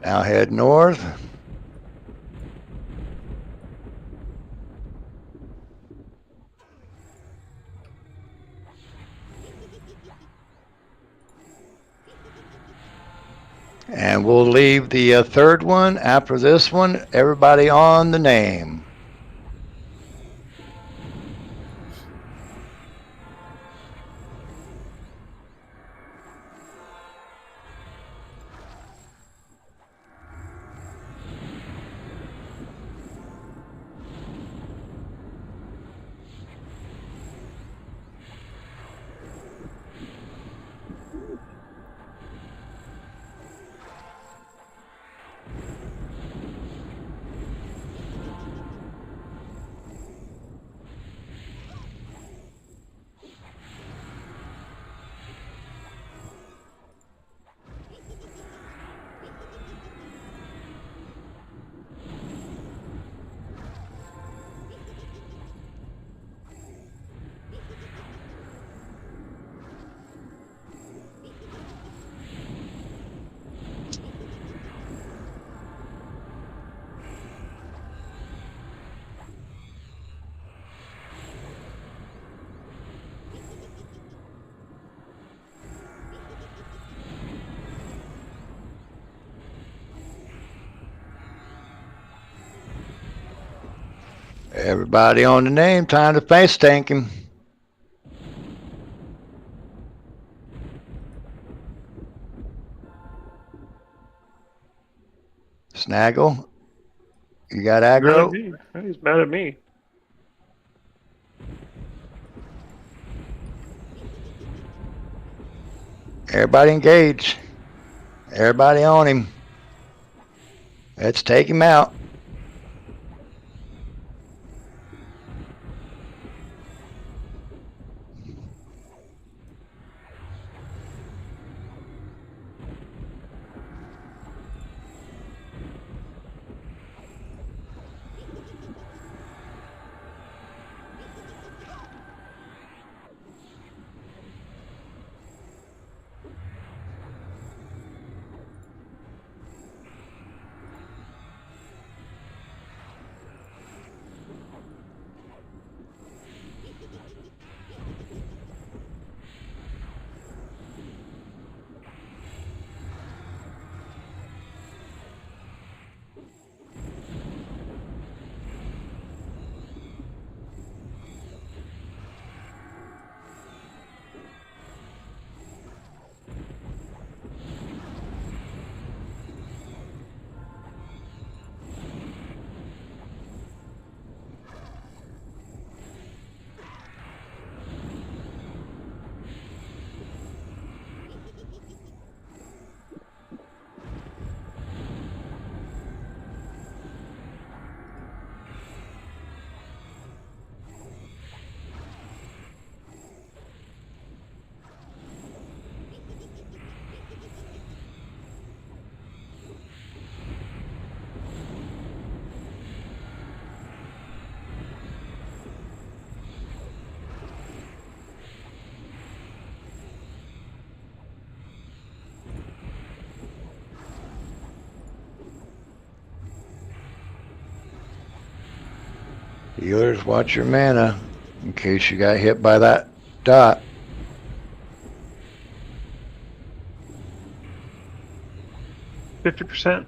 Now head north. And we'll leave the third one after this one. Everybody on the name. Everybody on the name, time to face tank him. Snaggle, you got Mad at aggro? me. He's mad at me. Everybody engage. Everybody on him. Let's take him out. Healers, watch your mana in case you got hit by that dot. %.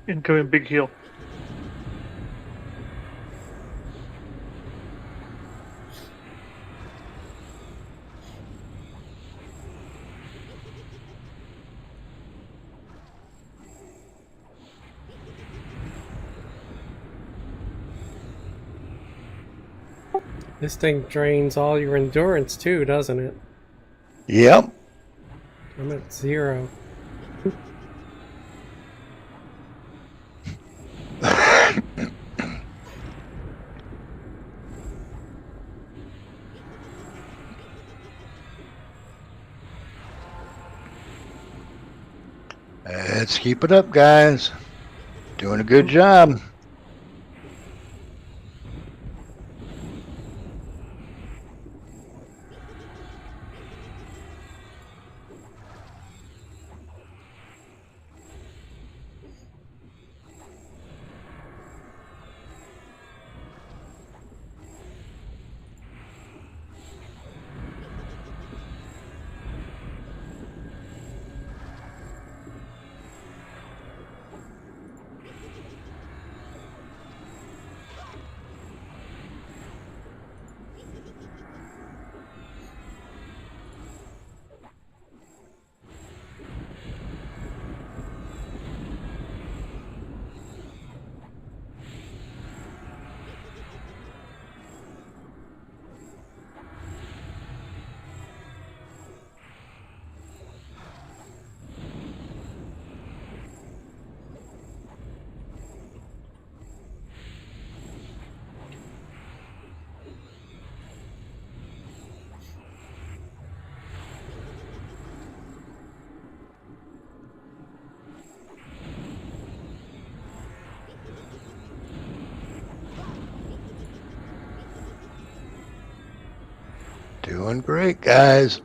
Incoming big heal. This thing drains all your endurance too, doesn't it? Yep. I'm at 0. Let's keep it up, guys. Doing a good job. Doing great, guys.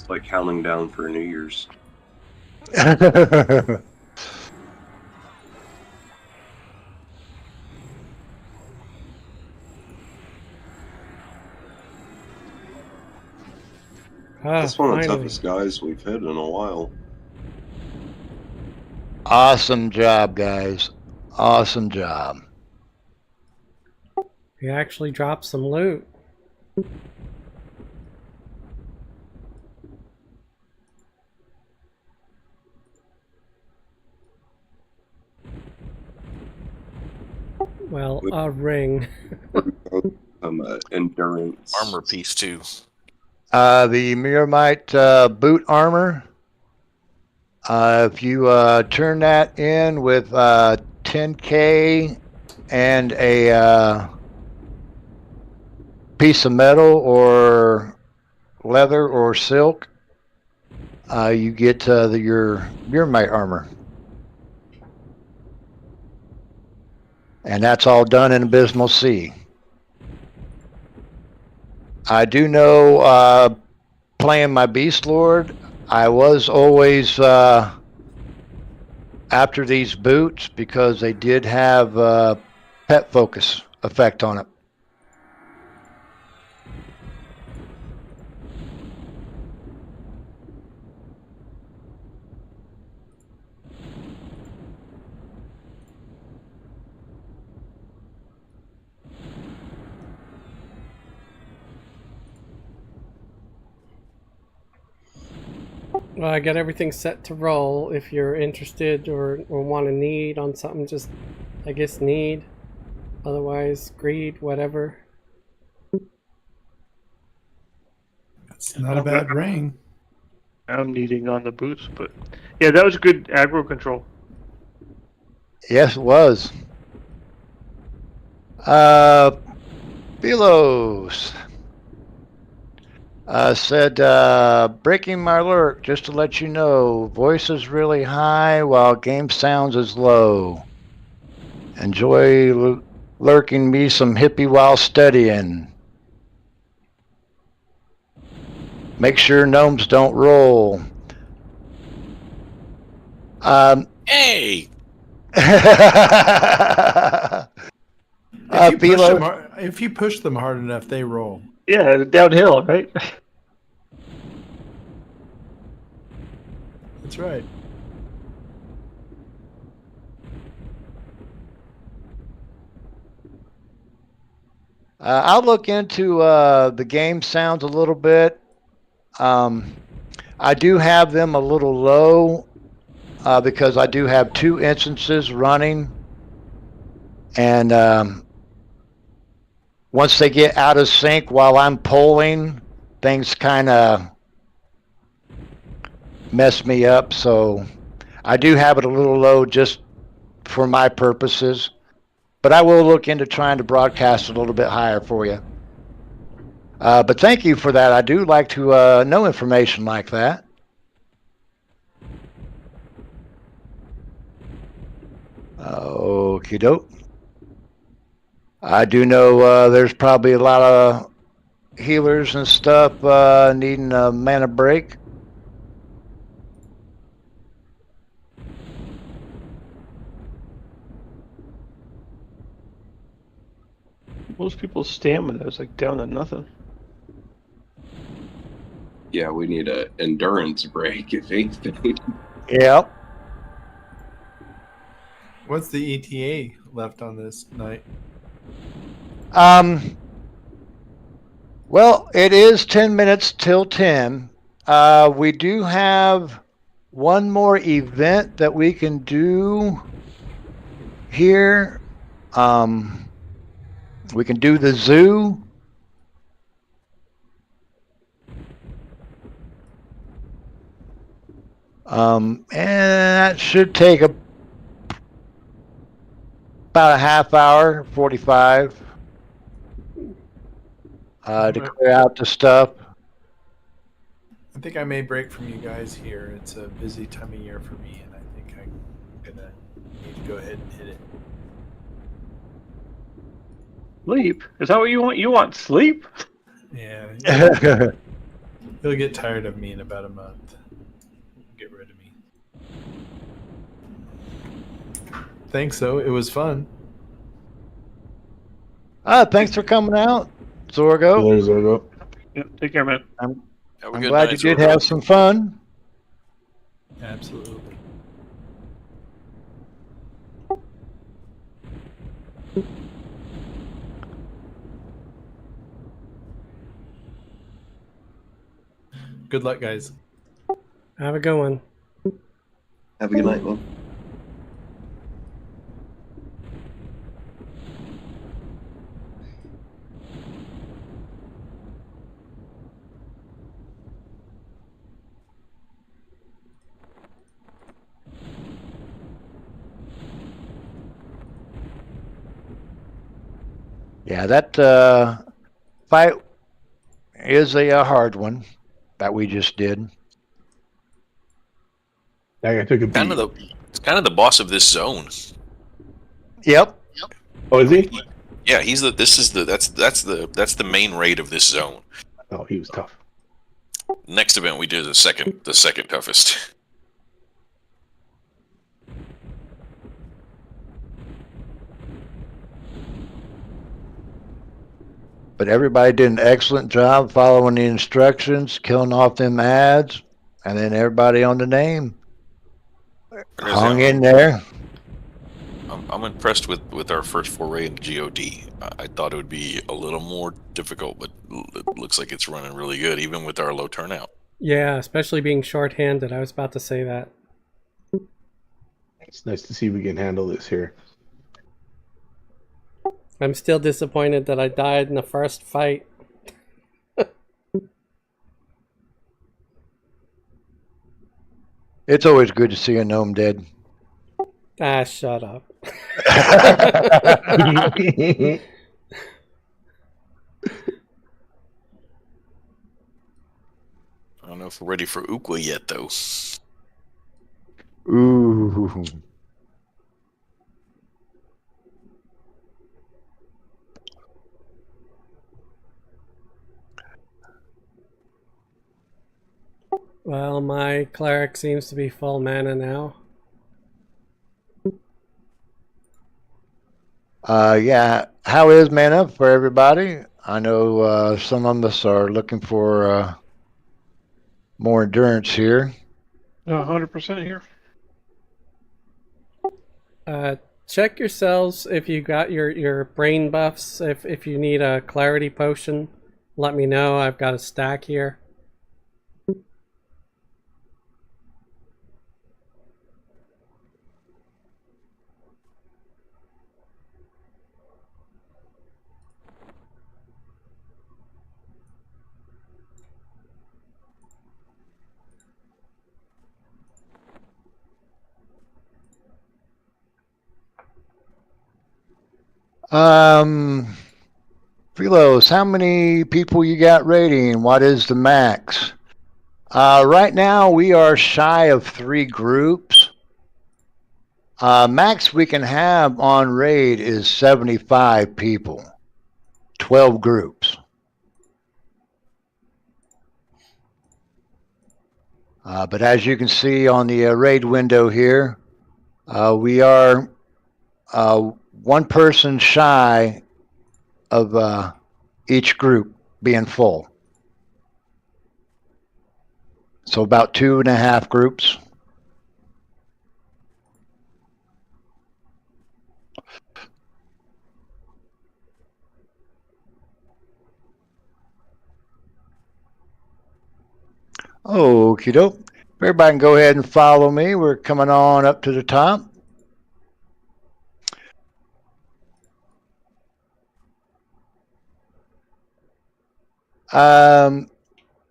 like counting down for New Year's. That's one of the Finally. toughest guys we've hit in a while. Awesome job, guys. Awesome job. We actually dropped some loot. Well, a ring. Endurance. Armor piece too. The Miramite boot armor. If you turn that in with 10K and a piece of metal or leather or silk, you get your Miramite armor. And that's all done in Abysmal Sea. I do know, playing my Beast Lord, I was always after these boots because they did have pet focus effect on it. Well, I got everything set to roll. If you're interested or want to need on something, just, I guess, need. Otherwise, greed, whatever. It's not a bad ring. I'm needing on the boots, but yeah, that was good aggro control. Yes, it was. Philos said, breaking my lurk, just to let you know, voice is really high while game sounds is low. Enjoy lurking me some hippie while studying. Make sure gnomes don't roll. Hey! If you push them hard enough, they roll. Yeah, downhill, right? That's right. I'll look into the game sounds a little bit. I do have them a little low because I do have 2 instances running. And once they get out of sync while I'm polling, things kind of mess me up. So I do have it a little low just for my purposes. But I will look into trying to broadcast a little bit higher for you. But thank you for that. I do like to know information like that. Okie doke. I do know there's probably a lot of healers and stuff needing a mana break. Most people's stamina is like down to nothing. Yeah, we need an endurance break, if anything. Yep. What's the ETA left on this night? Well, it is 10 minutes till 10. We do have one more event that we can do here. We can do the zoo. And that should take about a half hour, 45, to clear out the stuff. I think I may break from you guys here. It's a busy time of year for me, and I think I'm gonna need to go ahead and hit it. Sleep? Is that what you want? You want sleep? Yeah. He'll get tired of me in about a month. Get rid of me. Thanks, though. It was fun. Thanks for coming out, Zorgo. There's Zorgo. Yep, take care, man. Have a I'm good glad night, you did Zorgo. have some fun. Absolutely. Good luck, guys. Have a good one. Have a good night, man. Yeah, that fight is a hard one that we just did. That guy took a Kind beat. of it's kind of the boss of this zone. Yep. Oh, is he? Yeah, he's the. This is the. That's the main raid of this zone. Oh, he was tough. Next event we do the second toughest. But everybody did an excellent job following the instructions, killing off them ads, and then everybody on the name hung in there. I'm impressed with our first foray into GOD. I thought it would be a little more difficult, but it looks like it's running really good, even with our low turnout. Yeah, especially being short-handed. I was about to say that. It's nice to see we can handle this here. I'm still disappointed that I died in the first fight. It's always good to see a gnome dead. Ah, shut up. I don't know if we're ready for Ukwa yet, though. Ooh. Well, my cleric seems to be full mana now. Yeah. How is mana for everybody? I know some of us are looking for more endurance here. 100% here. Check yourselves if you got your brain buffs. If you need a clarity potion, let me know. I've got a stack here. Freelos, how many people you got raiding? What is the max? Right now we are shy of 3 groups. Max we can have on raid is 75 people. 12 groups. But as you can see on the raid window here, we are 1 person shy of each group being full. So about 2.5 groups. Okie doke. Everybody can go ahead and follow me. We're coming on up to the top.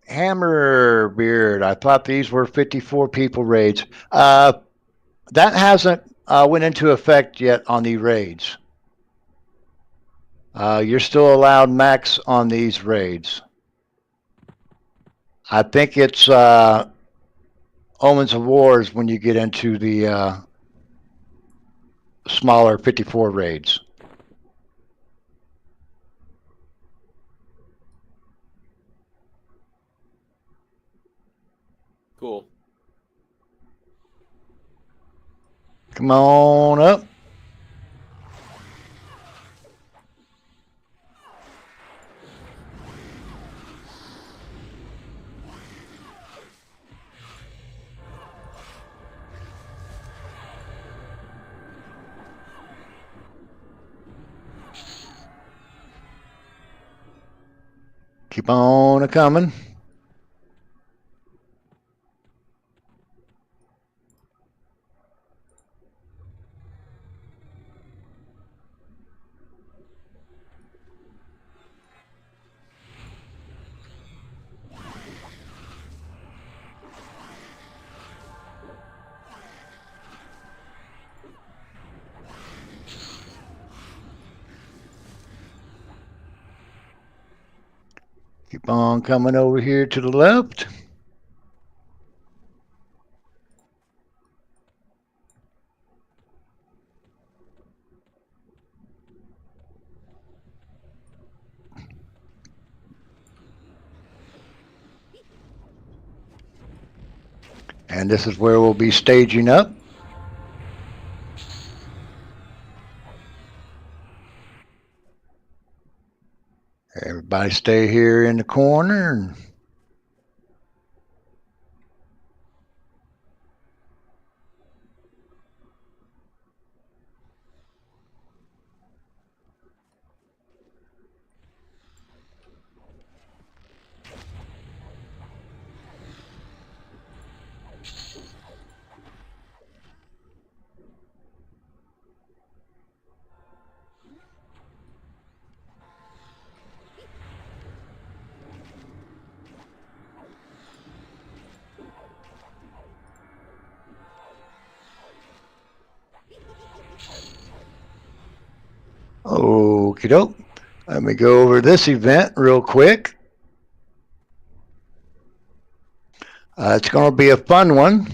Hammer Beard, I thought these were 54 people raids. That hasn't went into effect yet on the raids. You're still allowed max on these raids. I think it's Omens of Wars when you get into the smaller 54 raids. Cool. Come on up. Keep on a coming. Keep on coming over here to the left. And this is where we'll be staging up. Everybody stay here in the corner. And okie doke. Let me go over this event real quick. It's going to be a fun one.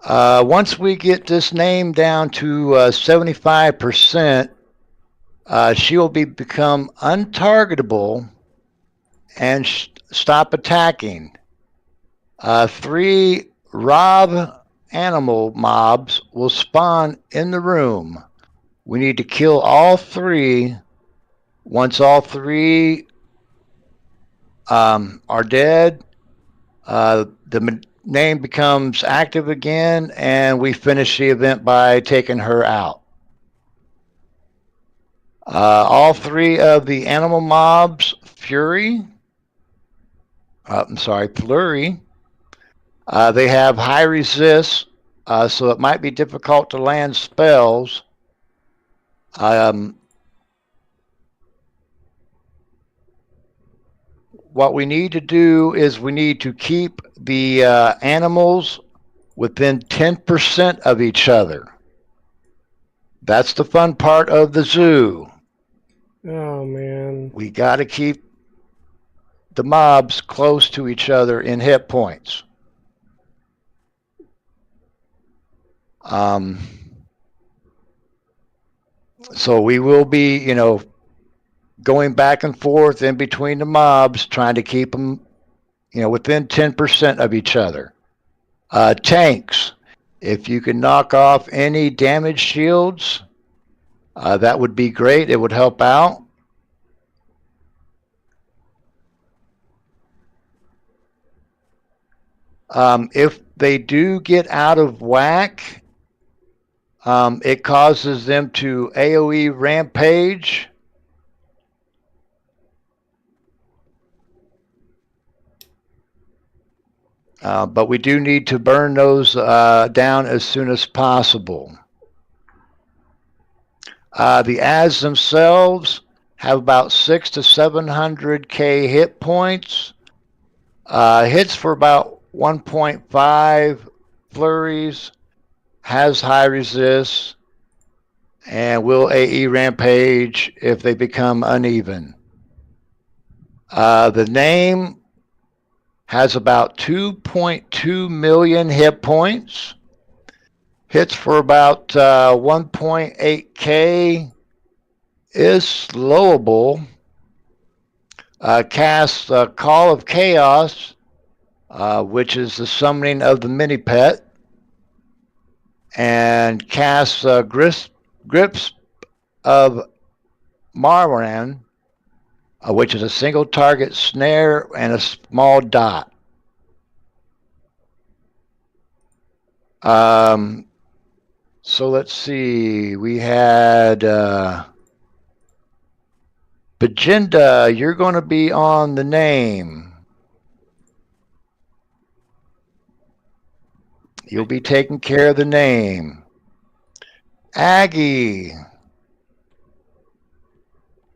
Once we get this name down to 75%, she will become untargetable and stop attacking. 3 Rob animal mobs will spawn in the room. We need to kill all 3. Once all 3 are dead, the name becomes active again, and we finish the event by taking her out. All 3 of the animal mobs, Flurry, they have high resist, so it might be difficult to land spells. What we need to do is we need to keep the animals within 10% of each other. That's the fun part of the zoo. Oh, man. We got to keep the mobs close to each other in hit points. So we will be, going back and forth in between the mobs, trying to keep them, within 10% of each other. Tanks, if you can knock off any damage shields, that would be great. It would help out. If they do get out of whack, it causes them to AoE rampage. But we do need to burn those down as soon as possible. The ads themselves have about 600 to 700k hit points. Hits for about 1.5 flurries, has high resist, and will AE rampage if they become uneven. The name has about 2.2 million hit points. Hits for about 1.8k. Is slowable. Casts Call of Chaos which is the summoning of the mini pet, and casts Grips of Marwan, which is a single target snare and a small dot. So let's see. We had Bajinda, you're going to be on the name. You'll be taking care of the name. Aggie,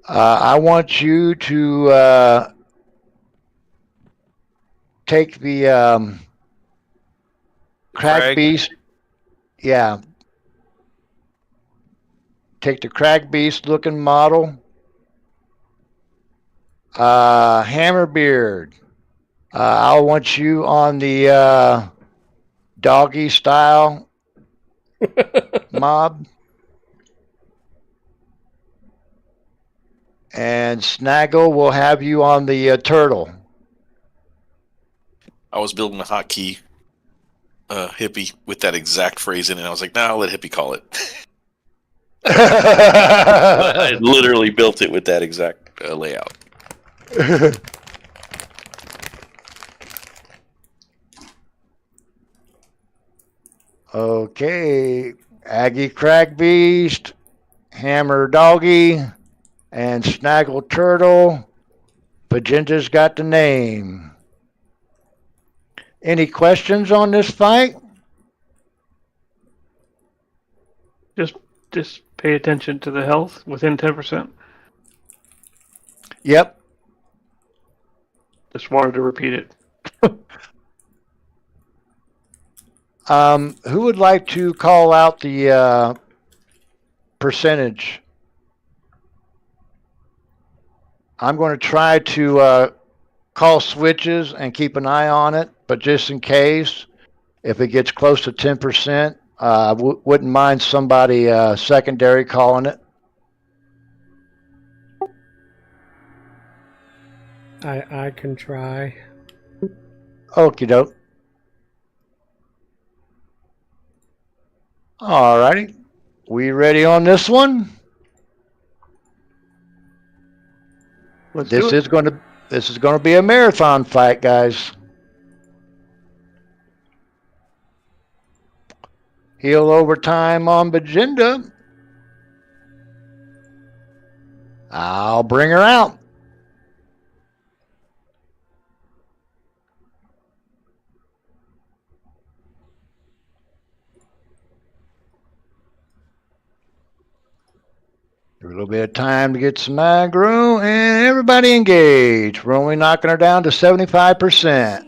I want you to take the Crag Beast. Yeah. Take the Crag Beast looking model. Hammerbeard, I want you on the doggy style mob. And Snaggle will have you on the turtle. I was building a hotkey hippie with that exact phrase in it. I was like, nah, I'll let hippie call it. I literally built it with that exact layout. Okay, Aggie Crag Beast, Hammer Doggy, and Snaggle Turtle. Paginda's got the name. Any questions on this fight? Just pay attention to the health within 10%. Yep. Just wanted to repeat it. Who would like to call out the percentage? I'm going to try to call switches and keep an eye on it, but just in case, if it gets close to 10%, I wouldn't mind somebody secondary calling it. I can try. Okie doke. All righty. We ready on this one? This is going to be a marathon fight, guys. Heal overtime on Bajinda. I'll bring her out. A little bit of time to get some aggro, and everybody engage. We're only knocking her down to 75%.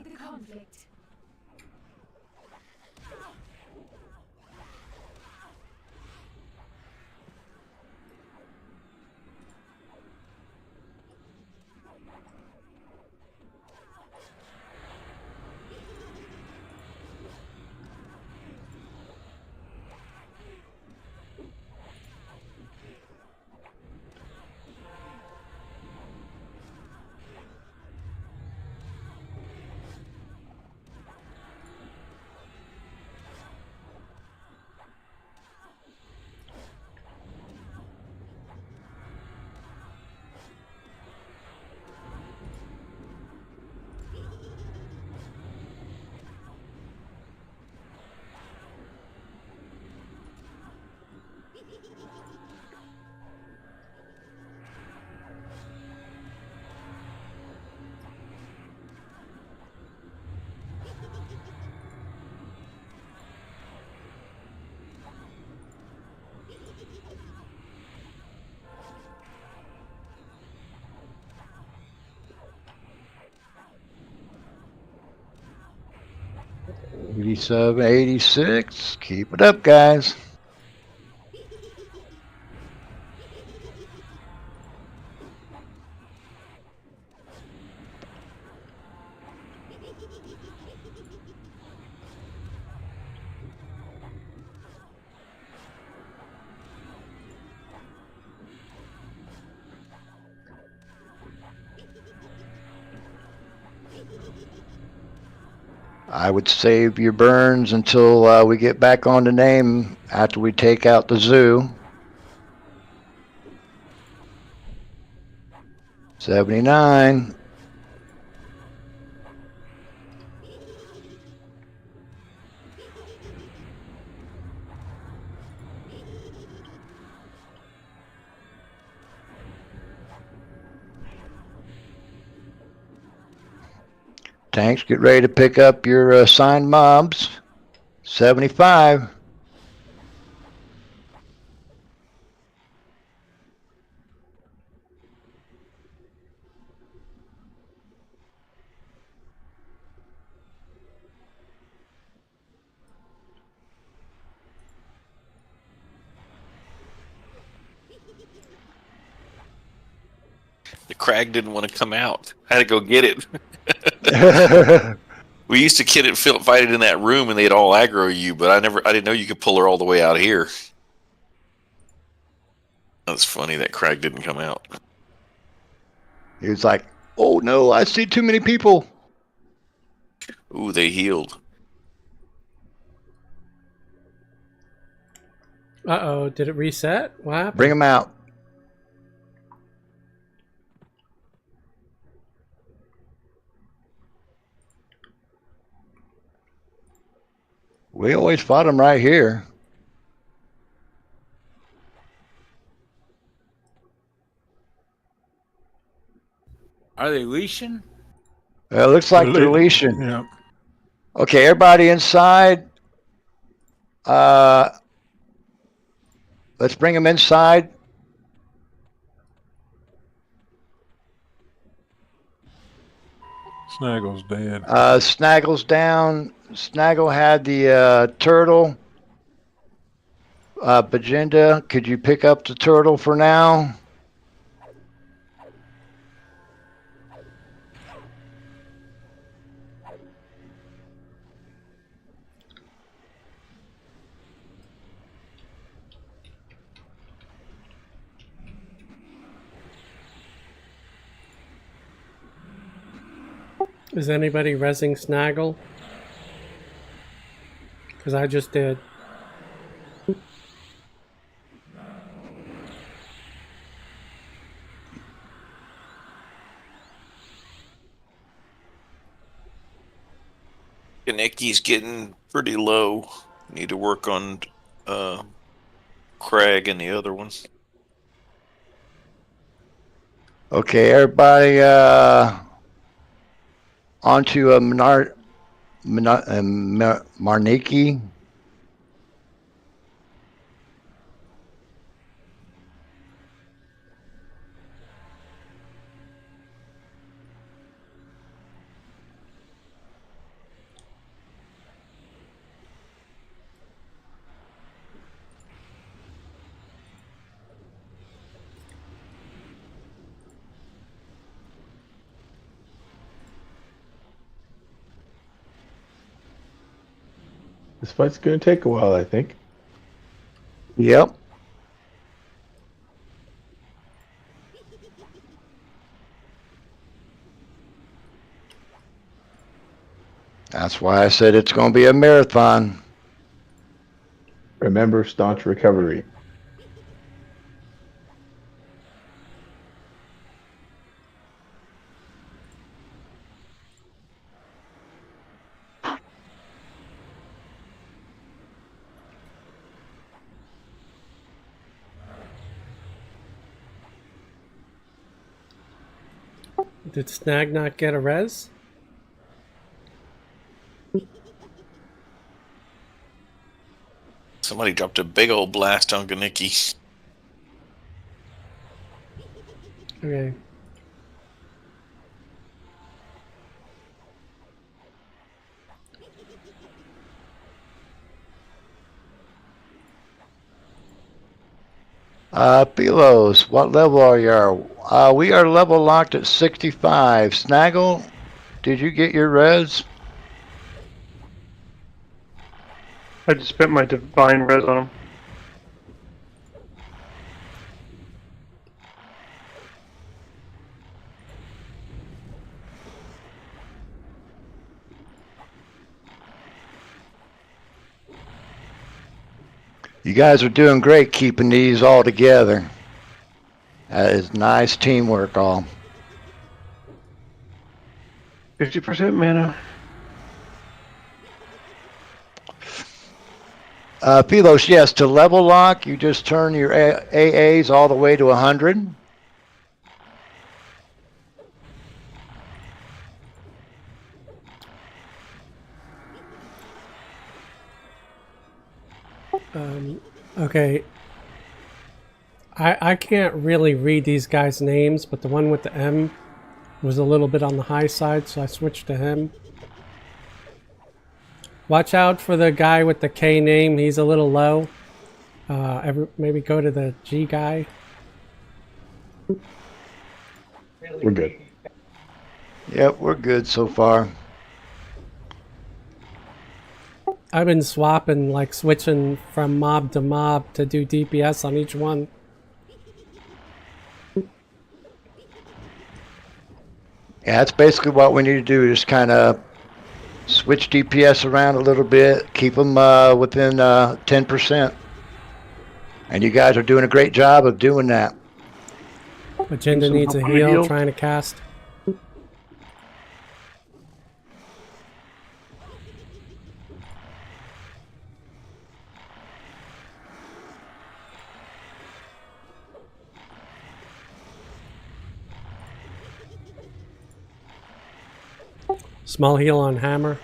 $87, $86. Keep it up, guys. I would save your burns until we get back on the name after we take out the zoo. 79. Tanks, get ready to pick up your assigned mobs. 75. The crag didn't want to come out. I had to go get it. We used to fight it in that room, and they'd all aggro you. But I didn't know you could pull her all the way out here. That's funny. That crag didn't come out. He was like, "Oh no, I see too many people." Ooh, they healed. Uh-oh, did it reset? What happened? Bring them out. We always fought them right here. Are they leashing? It looks like they're leashing. Yeah. Okay, everybody inside. Let's bring them inside. Snaggle's dead. Snaggle's down. Snaggle had the turtle. Bajinda, could you pick up the turtle for now? Is anybody rezzing Snaggle? Because I just did. Kaneki's getting pretty low. Need to work on Crag and the other ones. Okay, everybody onto a Marniki. This fight's going to take a while, I think. Yep. That's why I said it's going to be a marathon. Remember, staunch recovery. Did Snag not get a res? Somebody dropped a big old blast on Ganiki. Okay. Pilos, what level are you? We are level locked at 65. Snaggle, did you get your res? I just spent my divine res on him. You guys are doing great keeping these all together. That is nice teamwork, all. 50% mana. Philos, yes, to level lock, you just turn your AAs all the way to 100. Okay. I can't really read these guys' names, but the one with the M was a little bit on the high side, so I switched to him. Watch out for the guy with the K name. He's a little low. Maybe go to the G guy. We're good. Yep, we're good so far. I've been swapping, like switching from mob to mob to do DPS on each one. Yeah, that's basically what we need to do, just kind of switch DPS around a little bit, keep them within 10%. And you guys are doing a great job of doing that. Agenda needs a heal, trying to cast. Small heal on hammer.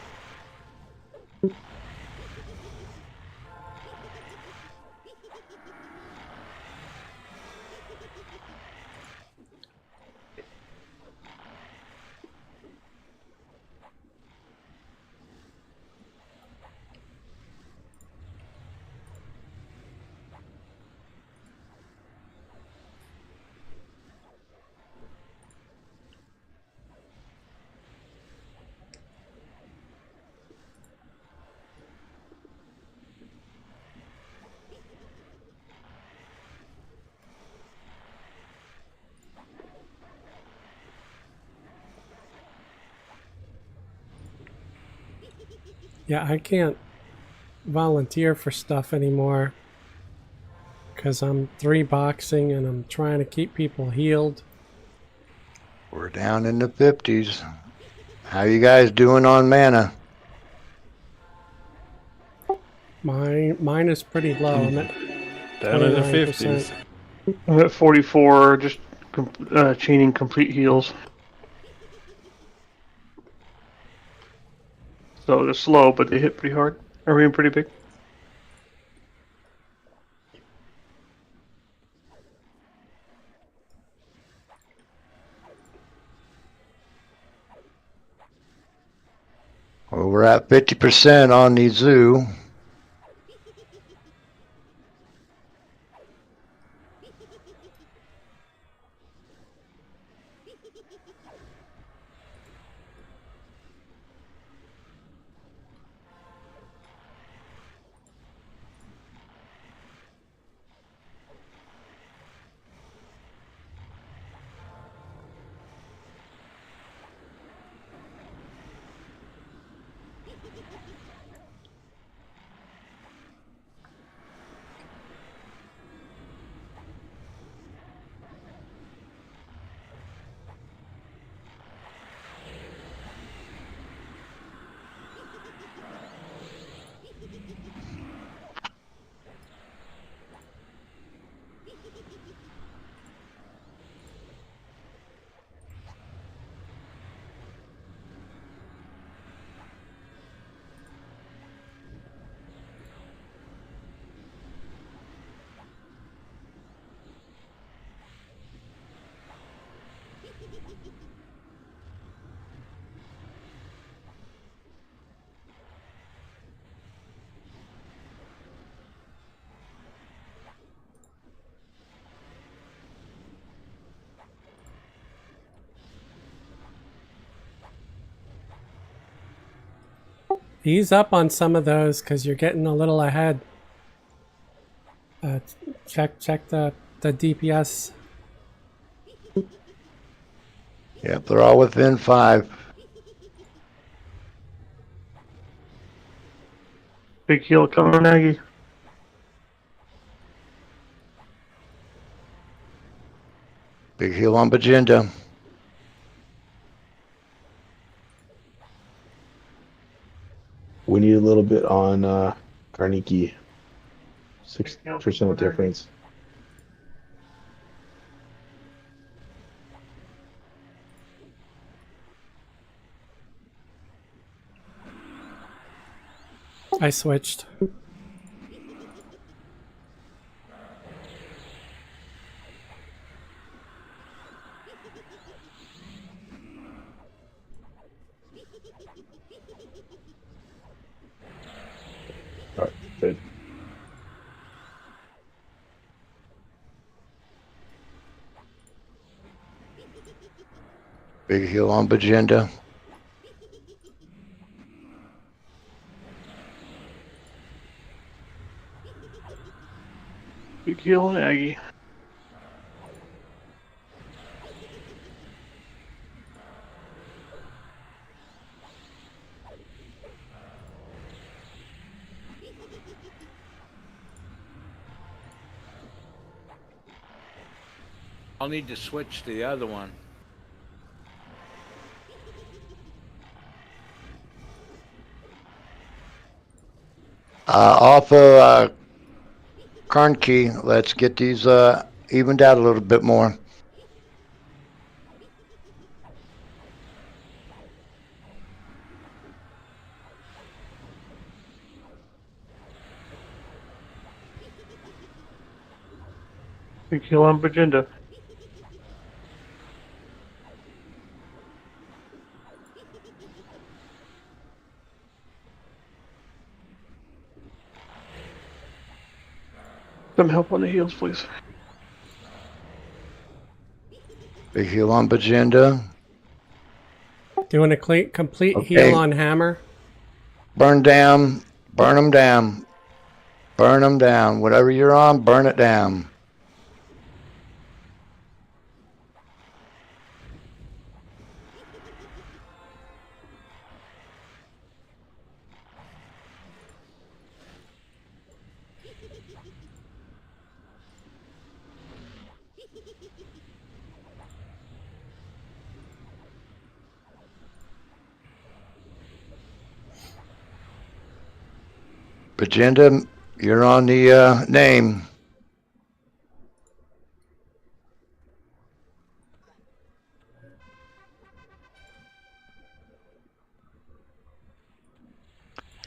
Yeah, I can't volunteer for stuff anymore because I'm 3-boxing and I'm trying to keep people healed. We're down in the 50s. How you guys doing on mana? Mine is pretty low. I'm at Down in the 29%. 50s. I'm at 44, just chaining complete heals. So they're slow, but they hit pretty hard. Are we in pretty big? Well, we're at 50% on the zoo. Ease up on some of those because you're getting a little ahead. Check the DPS. Yep, they're all within 5. Big heal coming, Aggie. Big heal on Bajinda. We need a little bit on Karniki. 6% difference. I switched. All right, good. Big heal on Bajinda. Big heal on Aggie. I'll need to switch to the other one. Off of Karnki, let's get these evened out a little bit more. Big heal on Bajinda. Some help on the heals, please. Big heal on Bajinda. Doing a complete Okay. heal on Hammer. Burn down. Burn them down. Burn them down. Whatever you're on, burn it down. Bajinda, you're on the name.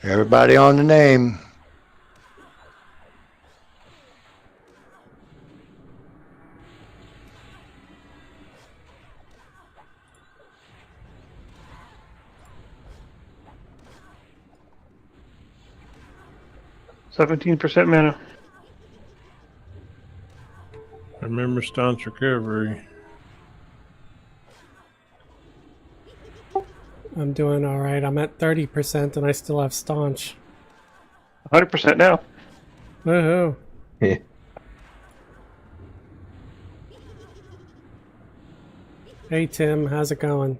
Everybody on the name. %17 mana. Remember staunch recovery. I'm doing all right. I'm at 30% and I still have staunch. 100% now. Woohoo. Hey Tim, how's it going?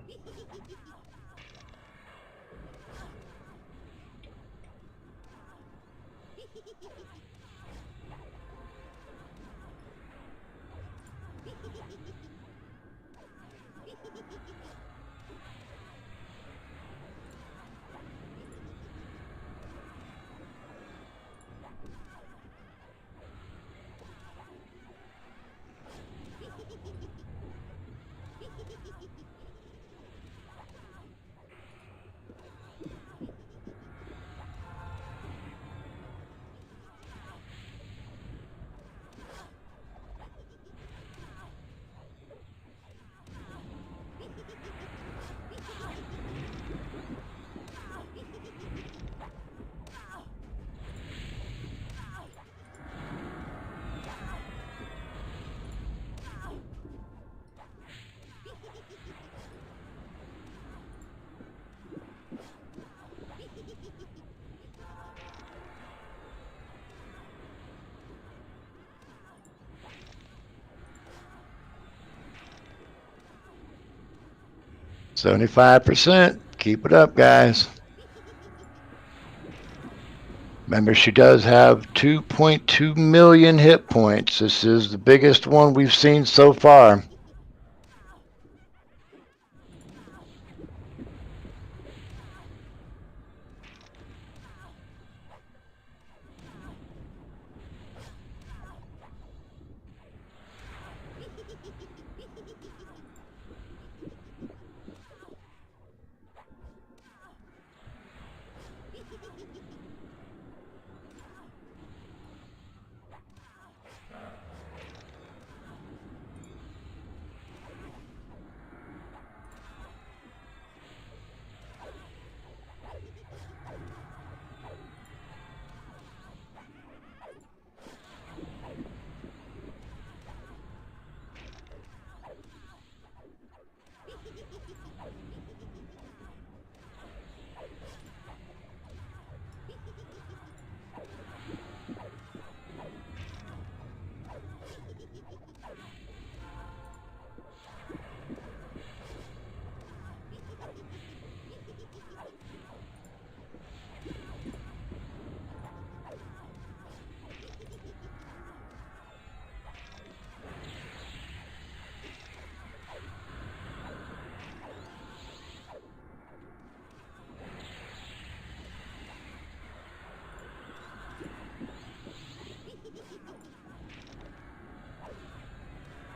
%75%. Keep it up, guys. Remember, she does have 2.2 million hit points. This is the biggest one we've seen so far.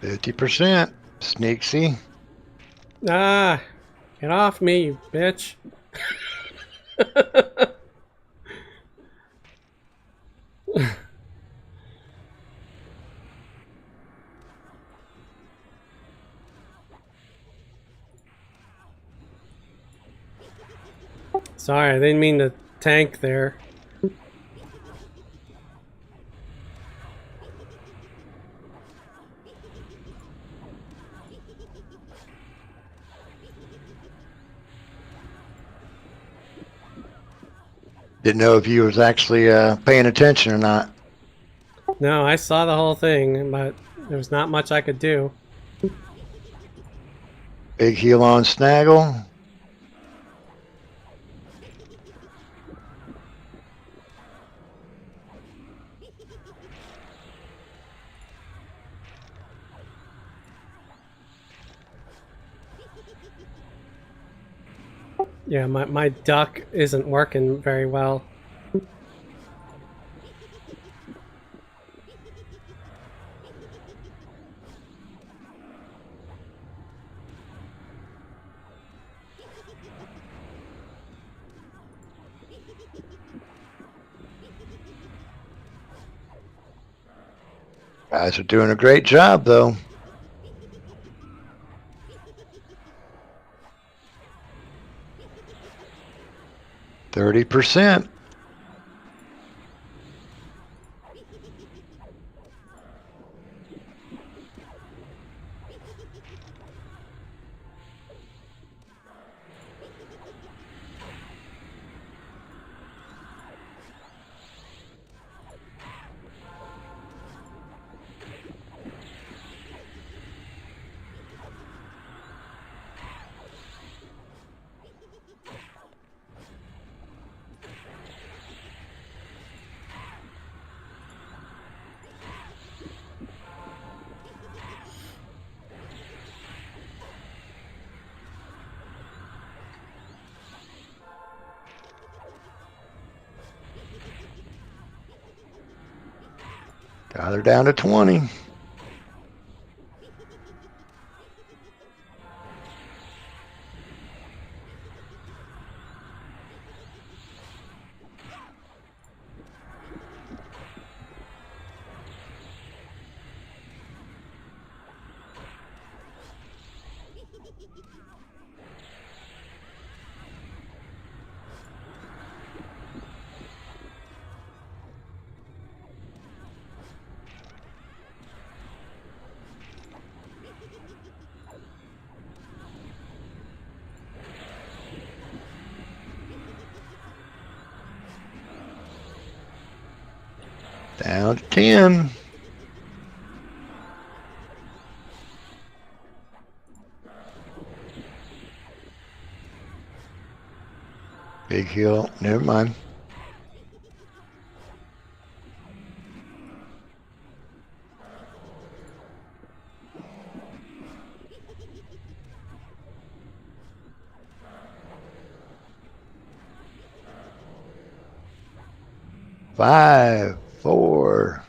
50%. Sneaksy. Ah, get off me, you bitch. Sorry, I didn't mean to tank there. Didn't know if you was actually paying attention or not. No, I saw the whole thing, but there was not much I could do. Big heel on Snaggle. Yeah, my duck isn't working very well. Guys are doing a great job, though. %30. Got her down to 20. Down to 10. Big heel. Never mind. Five, 4,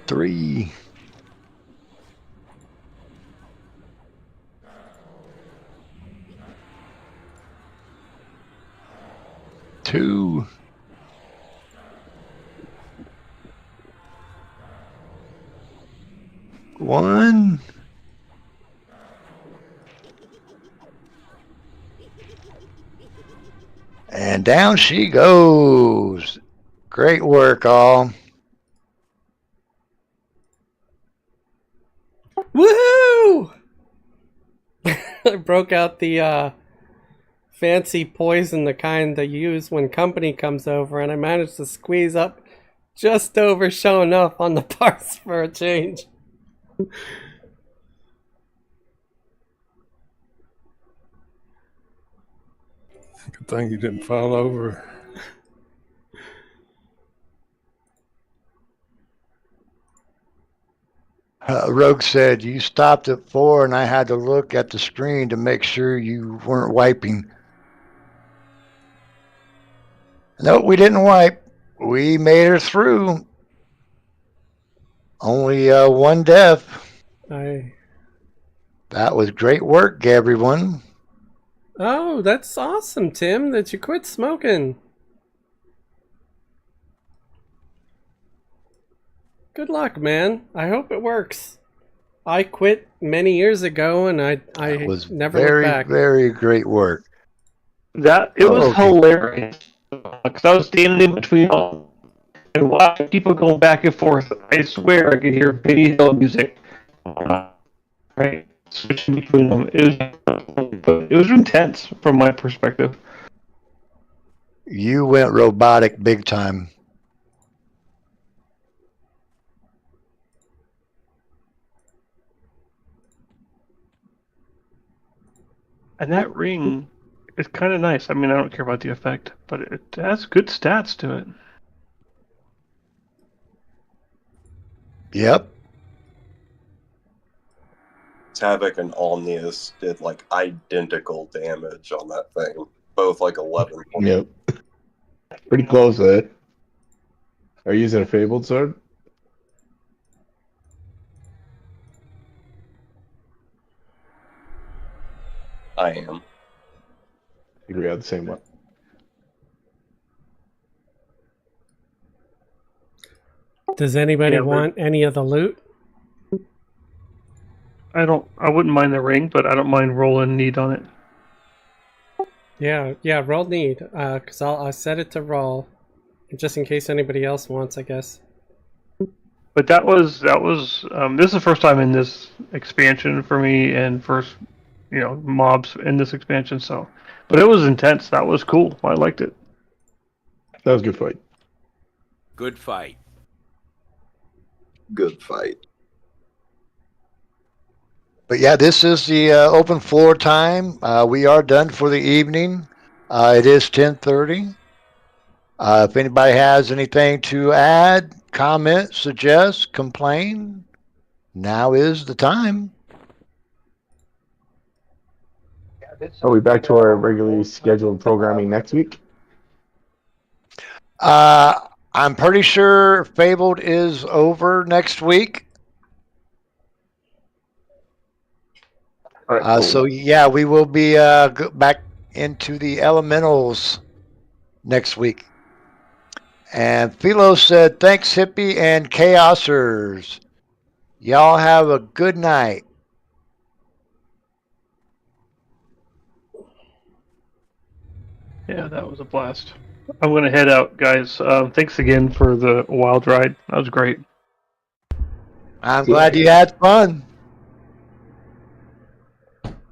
3, 2, 1. And down she goes. Great work, all. Woohoo! I broke out the fancy poison, the kind they use when company comes over, and I managed to squeeze up just over showing up on the parts for a change. Good thing you didn't fall over. Rogue said, you stopped at 4 and I had to look at the screen to make sure you weren't wiping. Nope, we didn't wipe. We made her through. Only one death. That was great work, everyone. Oh, that's awesome, Tim, that you quit smoking. Good luck, man. I hope it works. I quit many years ago, and I was never looked back. Very great work. It was hilarious because I was standing in between all and watching people going back and forth. I swear I could hear Benny Hill music. Right, switching between them. It was intense from my perspective. You went robotic big time. And that ring is kind of nice. I mean, I don't care about the effect, but it has good stats to it. Yep. Havoc and Omnius did like identical damage on that thing. Both like 11 points. Yep. Pretty close, eh? Are you using a Fabled sword? I am. I agree on the same one. Does anybody want any of the loot? I wouldn't mind the ring, but I don't mind rolling need on it. Yeah, roll need. Cause I'll set it to roll, just in case anybody else wants, I guess. But that was this is the first time in this expansion for me, and first, mobs in this expansion. So, but it was intense. That was cool. I liked it. That was a good fight. Good fight. Good fight. But yeah, this is the open floor time. We are done for the evening. It is 10:30. If anybody has anything to add, comment, suggest, complain, now is the time. Are we back to our regularly scheduled programming next week? I'm pretty sure Fabled is over next week. All right, cool. So yeah, we will be back into the elementals next week. And Philo said, thanks, Hippie and Chaosers. Y'all have a good night. Yeah, that was a blast. I'm going to head out, guys. Thanks again for the wild ride. That was great. I'm glad you had fun.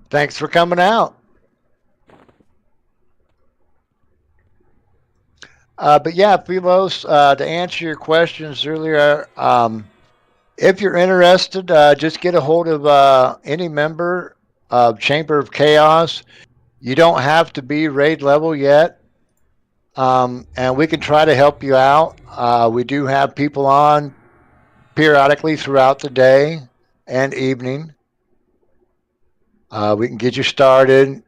Thanks for coming out. But yeah, Philos, to answer your questions earlier, if you're interested, just get a hold of any member of Chamber of Chaos. You don't have to be raid level yet, and we can try to help you out. We do have people on periodically throughout the day and evening. We can get you started.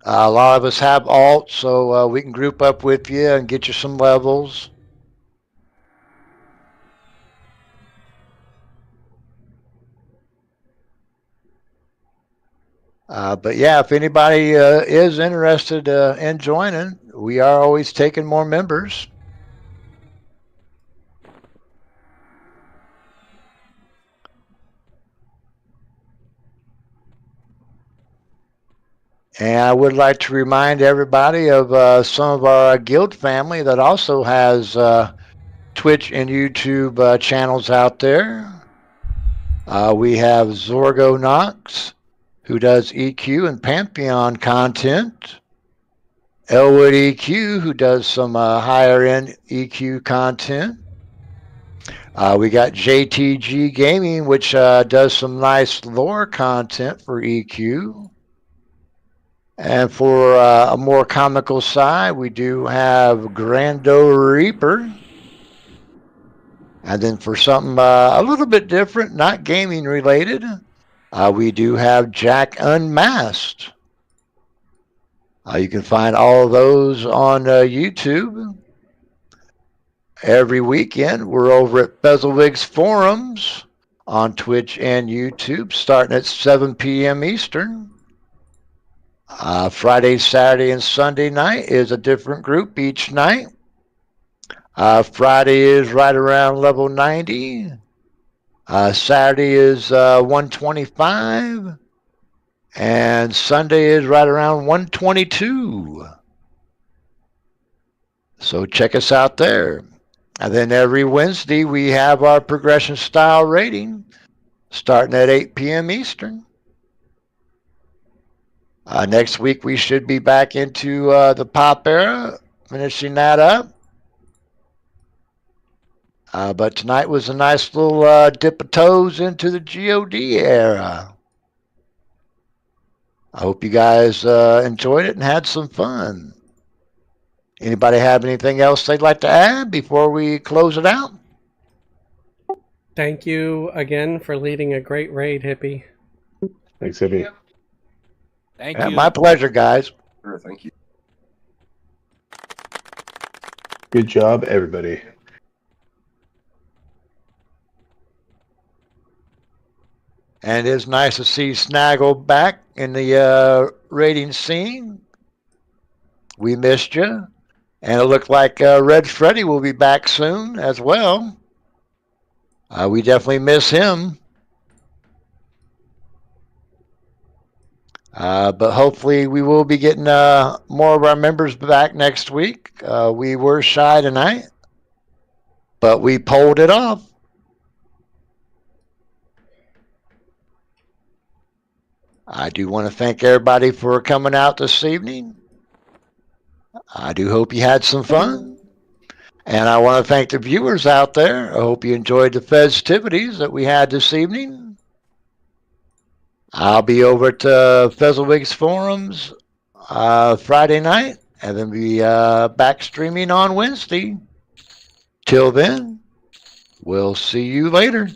A lot of us have alts, so we can group up with you and get you some levels. But yeah, if anybody is interested in joining, we are always taking more members. And I would like to remind everybody of some of our guild family that also has Twitch and YouTube channels out there. We have Zorgo Knox, who does EQ and Pantheon content. Elwood EQ, who does some higher end EQ content. We got JTG Gaming, which does some nice lore content for EQ. And for a more comical side, we do have Grando Reaper. And then for something a little bit different, not gaming related, we do have Jack Unmasked. You can find all of those on YouTube. Every weekend, we're over at Bezelwig's Forums on Twitch and YouTube, starting at 7 p.m. Eastern. Friday, Saturday, and Sunday night is a different group each night. Friday is right around level 90. Saturday is 125. And Sunday is right around 122. So check us out there. And then every Wednesday we have our progression style rating starting at 8 p.m. Eastern. Next week we should be back into the pop era, finishing that up. But tonight was a nice little dip of toes into the GOD era. I hope you guys enjoyed it and had some fun. Anybody have anything else they'd like to add before we close it out? Thank you again for leading a great raid, Hippie. Thanks, Hippie. Thank Yeah, you. my pleasure, guys. Sure, thank you. Good job, everybody. And it is nice to see Snaggle back in the rating scene. We missed you. And it looked like Red Freddy will be back soon as well. We definitely miss him. But hopefully we will be getting more of our members back next week. We were shy tonight, but we pulled it off. I do want to thank everybody for coming out this evening. I do hope you had some fun. And I want to thank the viewers out there. I hope you enjoyed the festivities that we had this evening. I'll be over at Fezzelwig's Forums Friday night, and then be back streaming on Wednesday. Till then, we'll see you later.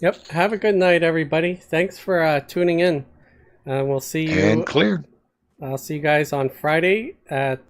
Yep. Have a good night, everybody. Thanks for tuning in. We'll see you. And clear. I'll see you guys on Friday at